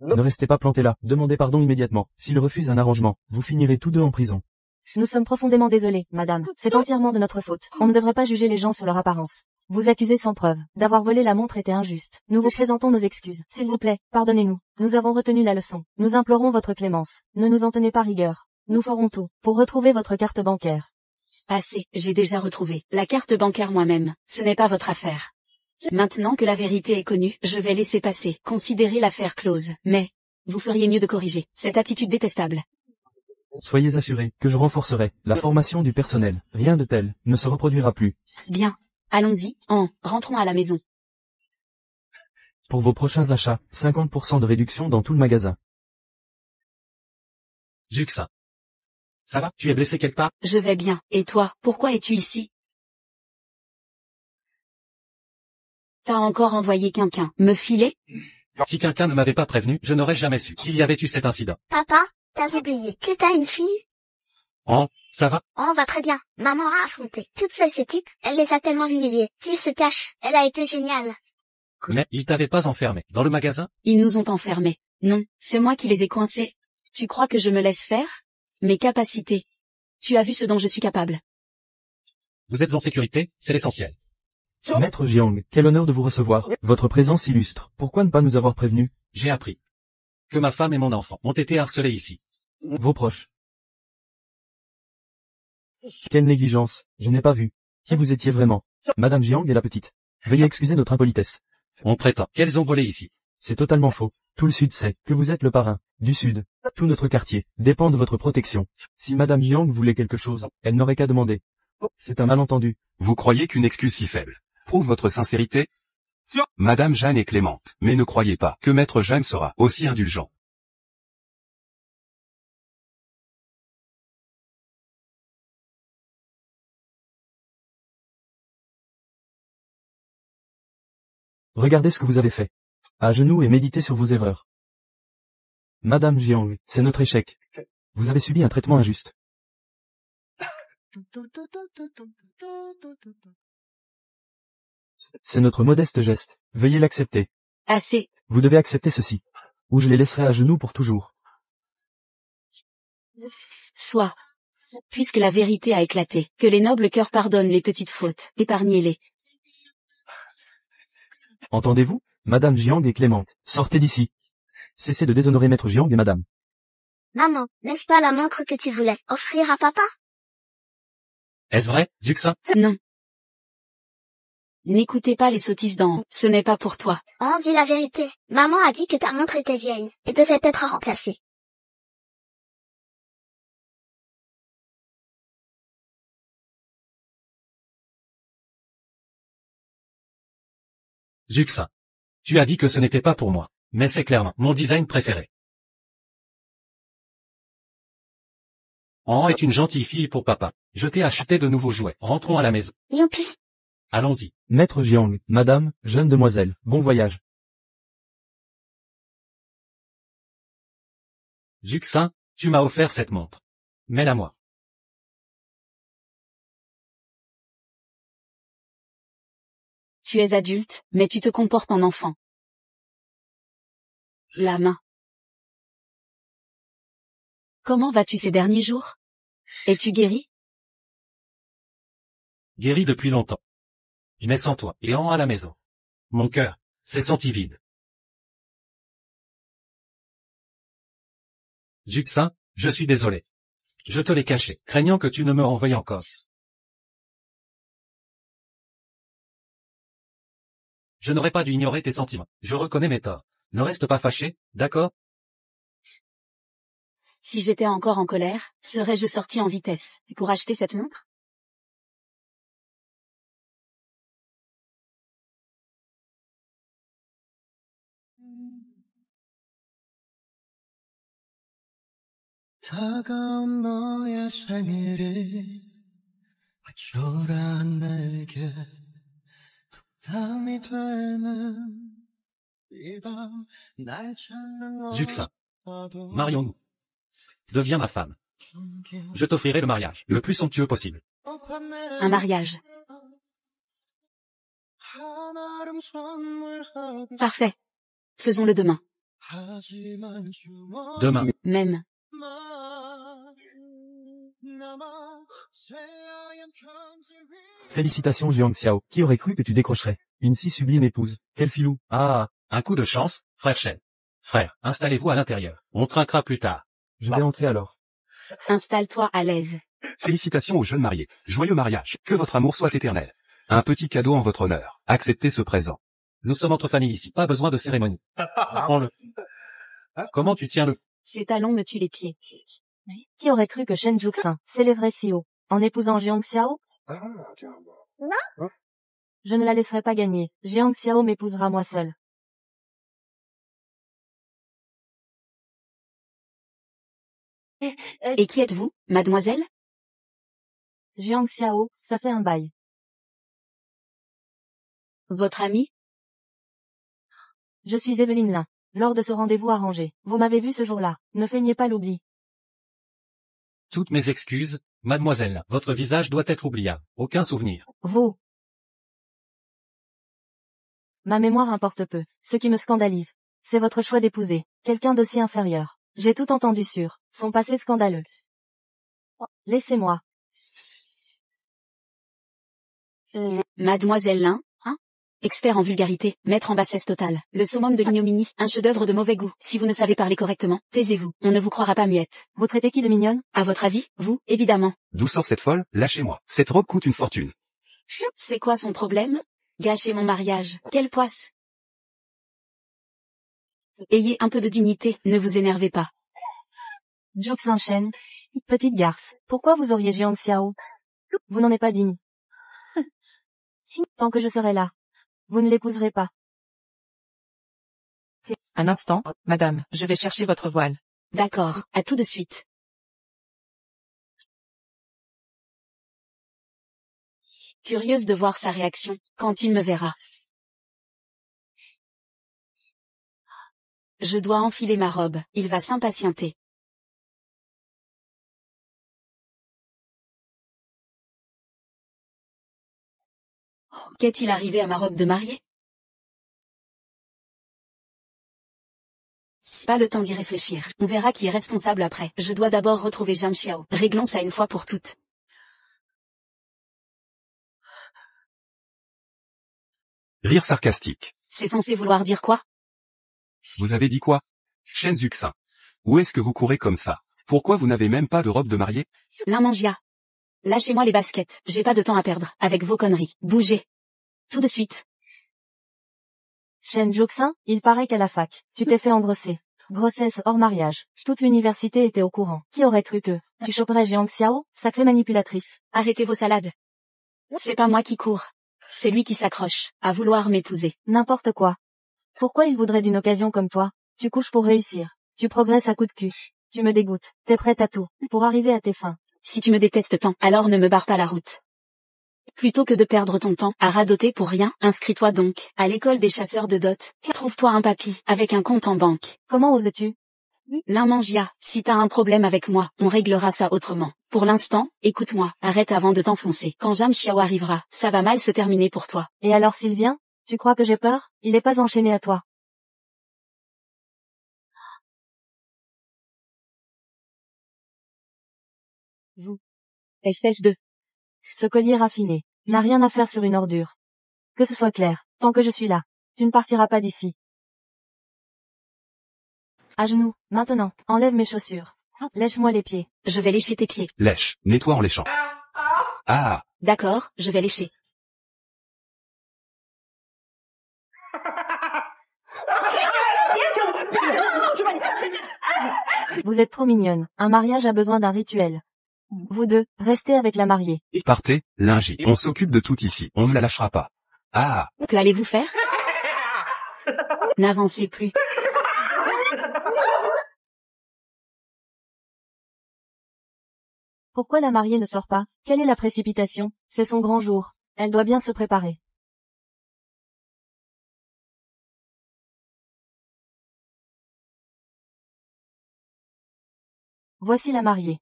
D: Ne restez pas planté là. Demandez pardon immédiatement. S'il refuse un arrangement, vous finirez tous deux en prison.
F: Nous sommes profondément désolés, madame. C'est entièrement de notre faute. On ne devrait pas juger les gens sur leur apparence. Vous accusez sans preuve d'avoir volé la montre était injuste. Nous vous présentons nos excuses. S'il vous plaît, pardonnez-nous. Nous avons retenu la leçon. Nous implorons votre clémence. Ne nous en tenez pas rigueur. Nous ferons tout pour retrouver votre carte bancaire.
A: Assez, j'ai déjà retrouvé la carte bancaire moi-même. Ce n'est pas votre affaire. Maintenant que la vérité est connue, je vais laisser passer, considérer l'affaire close. Mais, vous feriez mieux de corriger cette attitude détestable.
D: Soyez assurés que je renforcerai la formation du personnel. Rien de tel ne se reproduira plus.
A: Bien. Allons-y, rentrons à la maison.
D: Pour vos prochains achats, 50% de réduction dans tout le magasin.
B: Zuxa. Ça va? Tu es blessé quelque part?
A: Je vais bien. Et toi, pourquoi es-tu ici? T'as encore envoyé quelqu'un me filer?
B: Si quelqu'un ne m'avait pas prévenu, je n'aurais jamais su qu'il y avait eu cet incident.
G: Papa, t'as oublié que t'as une fille?
B: Oh, ça va?
G: Oh, va très bien. Maman a affronté toutes ces équipes, elle les a tellement humiliées qu'ils se cachent. Elle a été géniale.
B: Mais ils t'avaient pas enfermé dans le magasin?
A: Ils nous ont enfermés. Non, c'est moi qui les ai coincés. Tu crois que je me laisse faire? Mes capacités. Tu as vu ce dont je suis capable.
B: Vous êtes en sécurité, c'est l'essentiel.
D: Maître Jiang, quel honneur de vous recevoir. Votre présence illustre. Pourquoi ne pas nous avoir prévenus?
B: J'ai appris que ma femme et mon enfant ont été harcelés ici.
D: Vos proches. Quelle négligence. Je n'ai pas vu. Qui vous étiez vraiment? Madame Jiang et la petite. Veuillez excuser notre impolitesse.
B: On prétend qu'elles ont volé ici.
D: C'est totalement faux. Tout le Sud sait que vous êtes le parrain du Sud. Tout notre quartier dépend de votre protection. Si Madame Jiang voulait quelque chose, elle n'aurait qu'à demander. C'est un malentendu.
H: Vous croyez qu'une excuse si faible prouve votre sincérité? Madame Jeanne est clémente, mais ne croyez pas que Maître Jeanne sera aussi indulgent.
D: Regardez ce que vous avez fait. À genoux et méditez sur vos erreurs. Madame Jiang, c'est notre échec. Vous avez subi un traitement injuste. C'est notre modeste geste. Veuillez l'accepter.
A: Assez.
D: Vous devez accepter ceci. Ou je les laisserai à genoux pour toujours.
A: Soit. Puisque la vérité a éclaté, que les nobles cœurs pardonnent les petites fautes, épargnez-les.
D: Entendez-vous? Madame Jiang est clémente. Sortez d'ici. Cessez de déshonorer Maître Jiang et Madame.
G: Maman, n'est-ce pas la montre que tu voulais offrir à papa?
B: Est-ce vrai, Zuxa?
A: Non. N'écoutez pas les sottises d'en haut, ce n'est pas pour toi.
G: Oh, dis la vérité. Maman a dit que ta montre était vieille et devait être remplacée.
B: Zuxa. Tu as dit que ce n'était pas pour moi, mais c'est clairement mon design préféré. En est une gentille fille pour papa. Je t'ai acheté de nouveaux jouets. Rentrons à la maison.
G: Youpi.
B: Allons-y.
D: Maître Jiang, madame, jeune demoiselle, bon voyage.
B: Juxin, tu m'as offert cette montre. Mets-la moi.
A: Tu es adulte, mais tu te comportes en enfant. La main. Comment vas-tu ces derniers jours? Es-tu guéri?
B: Guéri depuis longtemps. Mais sans toi, et en à la maison. Mon cœur s'est senti vide. Juxin, je suis désolé. Je te l'ai caché, craignant que tu ne me renvoies encore. Je n'aurais pas dû ignorer tes sentiments. Je reconnais mes torts. Ne reste pas fâché, d'accord?
A: Si j'étais encore en colère, serais-je sorti en vitesse pour acheter cette montre?
C: 다가온 너의 생일이 초라한 내게 부담이 되는 이 밤 날 찾는
B: Juxin. Marions-nous. Deviens ma femme. Je t'offrirai le mariage, le plus somptueux possible.
A: Un mariage. Parfait. Faisons-le demain.
B: Demain.
A: Même.
D: Félicitations Jiang Xiao, qui aurait cru que tu décrocherais une si sublime épouse. Quel filou. Ah,
B: Un coup de chance, frère Shen. Frère, installez-vous à l'intérieur. On trinquera plus tard.
D: je vais entrer alors.
A: Installe-toi à l'aise.
H: Félicitations aux jeunes mariés. Joyeux mariage. Que votre amour soit éternel. Un petit cadeau en votre honneur. Acceptez ce présent.
B: Nous sommes entre familles ici, pas besoin de cérémonie. Prends-le. Comment tu tiens le...
A: Ces talons me tuent les pieds.
F: Qui aurait cru que Shen Juxin s'élèverait si haut, en épousant Jiang Xiao? Je ne la laisserai pas gagner, Jiang Xiao m'épousera moi seul.
A: Et qui êtes-vous, mademoiselle?
F: Jiang Xiao, ça fait un bail.
A: Votre amie?
F: Je suis Evelyne Lin. Lors de ce rendez-vous arrangé, vous m'avez vu ce jour-là, ne feignez pas l'oubli.
B: Toutes mes excuses, mademoiselle. Votre visage doit être oubliable. Aucun souvenir.
F: Vous. Ma mémoire importe peu. Ce qui me scandalise, c'est votre choix d'épouser quelqu'un d'aussi inférieur. J'ai tout entendu sur son passé scandaleux. Oh, laissez-moi.
A: Mademoiselle Lin, hein? Expert en vulgarité, maître en bassesse totale, le summum de l'ignominie, un chef-d'œuvre de mauvais goût. Si vous ne savez parler correctement, taisez-vous, on ne vous croira pas muette.
F: Vous traitez qui de mignonne?
A: À votre avis, vous, évidemment.
H: D'où sort cette folle? Lâchez-moi. Cette robe coûte une fortune.
A: C'est quoi son problème? Gâcher mon mariage, quelle poisse! Ayez un peu de dignité, ne vous énervez pas.
F: Juxin Shen, petite garce, pourquoi vous auriez Jiang Xiao? Vous n'en êtes pas digne. Si, tant que je serai là, vous ne l'épouserez pas.
E: Un instant, madame, je vais chercher votre voile.
A: D'accord, à tout de suite. Curieuse de voir sa réaction, quand il me verra. Je dois enfiler ma robe, il va s'impatienter. Qu'est-il arrivé à ma robe de mariée? Pas le temps d'y réfléchir. On verra qui est responsable après. Je dois d'abord retrouver Jiang Xiao. Réglons ça une fois pour toutes.
H: Rire sarcastique.
A: C'est censé vouloir dire quoi?
H: Vous avez dit quoi? Shen Juxin. Où est-ce que vous courez comme ça? Pourquoi vous n'avez même pas de robe de mariée?
A: L'immangia. Lâchez-moi les baskets. J'ai pas de temps à perdre. Avec vos conneries. Bougez. Tout de suite.
F: Shen Juxin, il paraît qu'à la fac, tu t'es fait engrosser. Grossesse hors mariage. Toute l'université était au courant. Qui aurait cru que tu choperais Jiang Xiao, sacrée manipulatrice?
A: Arrêtez vos salades. C'est pas moi qui cours. C'est lui qui s'accroche, à vouloir m'épouser.
F: N'importe quoi. Pourquoi il voudrait d'une occasion comme toi? Tu couches pour réussir. Tu progresses à coups de cul. Tu me dégoûtes. T'es prête à tout, pour arriver à tes fins.
A: Si tu me détestes tant, alors ne me barre pas la route. Plutôt que de perdre ton temps à radoter pour rien, inscris-toi donc à l'école des chasseurs de dot. Trouve-toi un papy avec un compte en banque.
F: Comment oses-tu?
A: L'Amangia, si t'as un problème avec moi, on réglera ça autrement. Pour l'instant, écoute-moi, arrête avant de t'enfoncer. Quand Jam Xiao arrivera, ça va mal se terminer pour toi.
F: Et alors s'il vient? Tu crois que j'ai peur? Il est pas enchaîné à toi.
A: Vous. Espèce de...
F: Ce collier raffiné n'a rien à faire sur une ordure. Que ce soit clair, tant que je suis là, tu ne partiras pas d'ici. À genoux, maintenant, enlève mes chaussures. Lèche-moi les pieds.
A: Je vais lécher tes pieds.
H: Lèche, nettoie en léchant. Ah,
A: D'accord, je vais lécher.
F: Vous êtes trop mignonne. Un mariage a besoin d'un rituel. Vous deux, restez avec la mariée.
H: partez, lingi. On s'occupe de tout ici, on ne la lâchera pas. Ah,
A: Que allez-vous faire? N'avancez plus.
F: Pourquoi la mariée ne sort pas? Quelle est la précipitation? C'est son grand jour. Elle doit bien se préparer. Voici la mariée.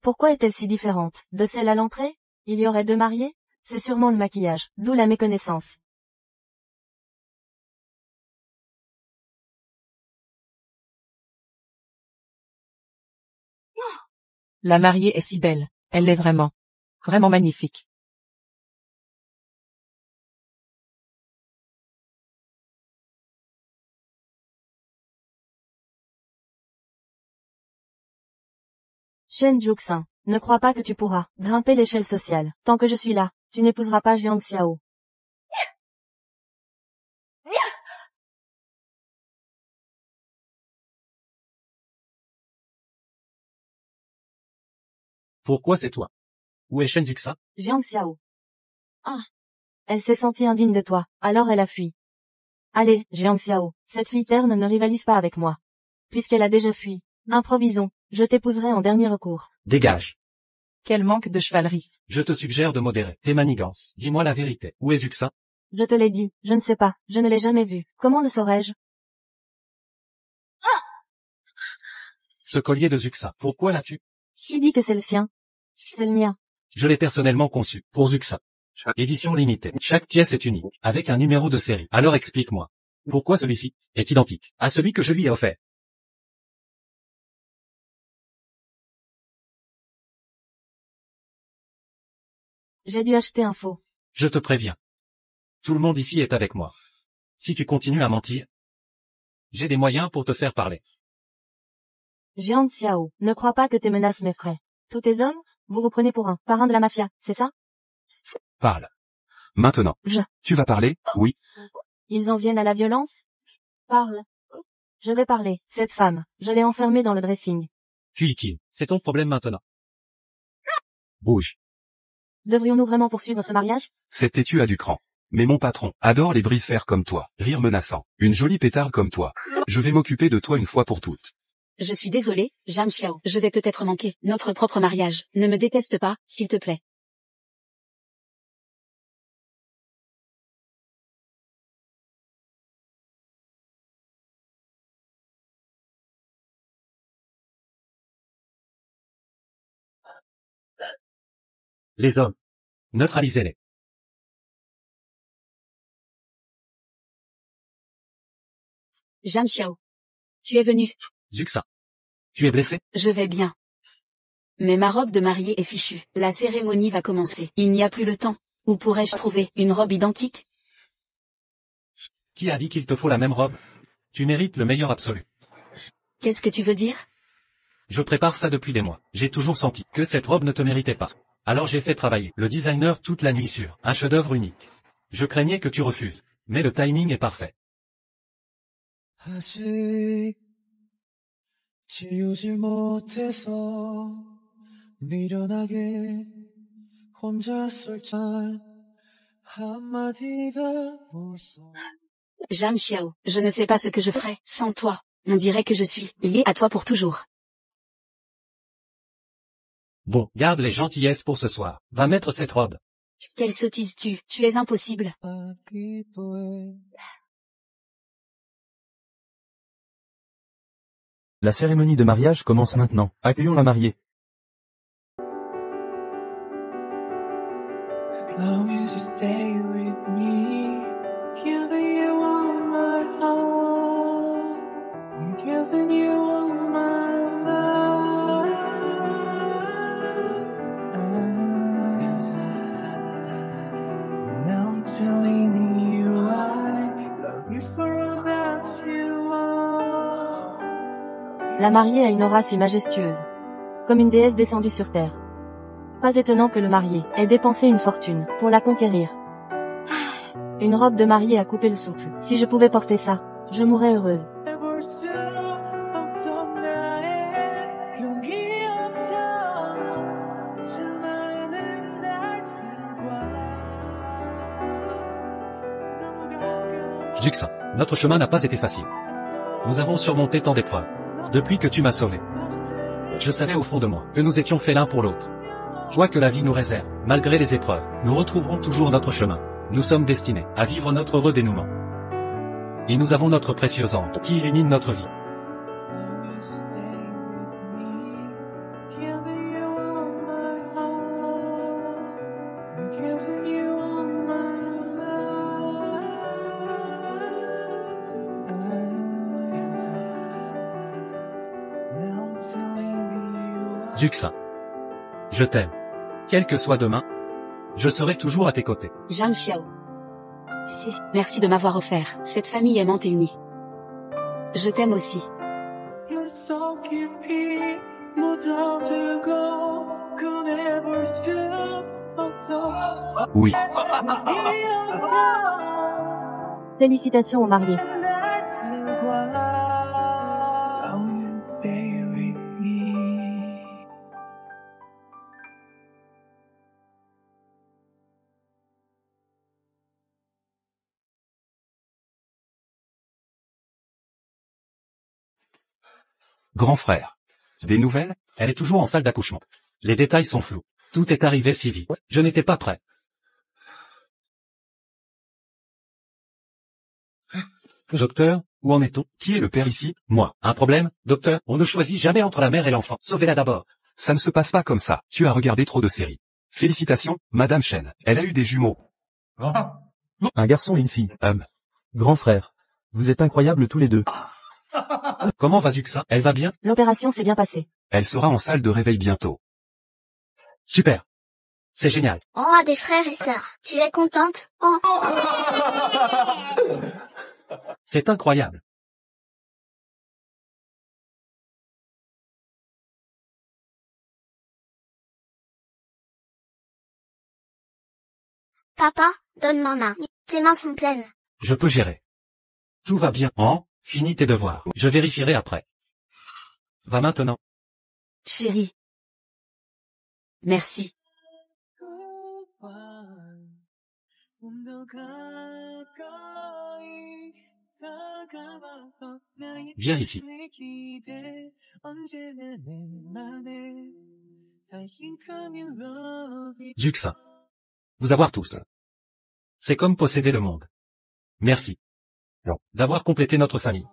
F: Pourquoi est-elle si différente de celle à l'entrée? Il y aurait deux mariées? C'est sûrement le maquillage, d'où la méconnaissance.
E: La mariée est si belle. Elle l'est vraiment. Vraiment magnifique.
F: Shen Juxin, ne crois pas que tu pourras grimper l'échelle sociale. Tant que je suis là, tu n'épouseras pas Jiang Xiao.
B: Pourquoi c'est toi? Où est Shen Zuxa?
F: Jiang Xiao. Ah. Elle s'est sentie indigne de toi, alors elle a fui. Allez, Jiang Xiao, cette fille terne ne rivalise pas avec moi. Puisqu'elle a déjà fui, improvisons, je t'épouserai en dernier recours.
B: Dégage.
E: Quel manque de chevalerie.
B: Je te suggère de modérer tes manigances. Dis-moi la vérité. Où est Zuxa?
F: Je te l'ai dit, je ne sais pas, je ne l'ai jamais vu. Comment le saurais-je?
B: Ce collier de Zuxa, pourquoi l'as-tu?
F: Qui dit que c'est le sien? C'est le mien.
B: Je l'ai personnellement conçu, pour Zuxa. Édition limitée. Chaque pièce est unique, avec un numéro de série. Alors explique-moi. Pourquoi celui-ci est identique à celui que je lui ai offert?
F: J'ai dû acheter un faux.
B: Je te préviens. Tout le monde ici est avec moi. Si tu continues à mentir, j'ai des moyens pour te faire parler.
F: Jiang Xiao, ne crois pas que tes menaces m'effraient. Tous tes hommes, vous vous prenez pour un parrain de la mafia, c'est ça?
H: parle. Maintenant. Tu vas parler? Oui.
F: Ils en viennent à la violence? Parle. Je vais parler. Cette femme, je l'ai enfermée dans le dressing.
B: Qui, c'est ton problème maintenant.
H: Bouge.
F: Devrions-nous vraiment poursuivre ce mariage?
H: C'est têtu à du cran. Mais mon patron adore les brise-fer comme toi, rire menaçant, une jolie pétarde comme toi. Je vais m'occuper de toi une fois pour toutes.
A: Je suis désolée, Jam Xiao. Je vais peut-être manquer notre propre mariage. Ne me déteste pas, s'il te plaît.
B: Les hommes. Neutralisez-les.
A: Jam Xiao. Tu es venu.
B: Zuxa. Tu es blessé?
A: Je vais bien. Mais ma robe de mariée est fichue. La cérémonie va commencer. Il n'y a plus le temps. Où pourrais-je trouver une robe identique?
B: Qui a dit qu'il te faut la même robe? Tu mérites le meilleur absolu.
A: Qu'est-ce que tu veux dire?
B: Je prépare ça depuis des mois. J'ai toujours senti que cette robe ne te méritait pas. Alors j'ai fait travailler le designer toute la nuit sur un chef-d'œuvre unique. Je craignais que tu refuses. Mais le timing est parfait.
C: 아직 지우질 못해서 미련하게 혼자 쓸 한마디가 무서워.
A: Jam Xiao, je ne sais pas ce que je ferais sans toi. On dirait que je suis lié à toi pour toujours.
B: Bon, garde les gentillesses pour ce soir. Va mettre cette robe.
A: Quelle sottise tu es impossible.
D: La cérémonie de mariage commence maintenant. Accueillons la mariée.
C: Long as you stay with me, giving you all my heart, and giving you all my love. Now I'm telling you I love you for all that you are.
F: La mariée a une aura si majestueuse. Comme une déesse descendue sur terre. Pas étonnant que le marié ait dépensé une fortune pour la conquérir. Une robe de mariée à couper le souffle. Si je pouvais porter ça, je mourrais heureuse.
B: Juxin, notre chemin n'a pas été facile. Nous avons surmonté tant d'épreuves. Depuis que tu m'as sauvé. Je savais au fond de moi que nous étions faits l'un pour l'autre. Joie que la vie nous réserve, malgré les épreuves, nous retrouverons toujours notre chemin. Nous sommes destinés à vivre notre heureux dénouement. Et nous avons notre précieux ange qui illumine notre vie. Juxin. Je t'aime. Quel que soit demain, je serai toujours à tes côtés.
A: Zhang Xiao. Si, merci de m'avoir offert cette famille aimante et unie. Je t'aime aussi.
H: Oui.
F: Félicitations aux mariés.
H: Grand frère. Des nouvelles?
B: Elle est toujours en salle d'accouchement. Les détails sont flous. Tout est arrivé si vite. Je n'étais pas prêt. Docteur, où en est-on?
H: Qui est le père ici?
B: Moi. Un problème? Docteur, on ne choisit jamais entre la mère et l'enfant. Sauvez-la d'abord.
H: Ça ne se passe pas comme ça. Tu as regardé trop de séries. Félicitations, Madame Chen. Elle a eu des jumeaux.
D: Un garçon et une fille. Grand frère. Vous êtes incroyables tous les deux.
B: Comment va Juxin? Elle va bien?
F: L'opération s'est bien passée.
H: Elle sera en salle de réveil bientôt.
B: Super. C'est génial.
G: On a des frères et sœurs. Tu es contente? Oh.
B: C'est incroyable.
G: Papa, donne-moi main. Tes mains sont pleines.
B: Je peux gérer. Tout va bien. Finis tes devoirs. Je vérifierai après. Va maintenant.
A: Chérie. Merci.
B: Viens ici. Juxin. Vous avoir tous. C'est comme posséder le monde. Merci. D'avoir complété notre famille.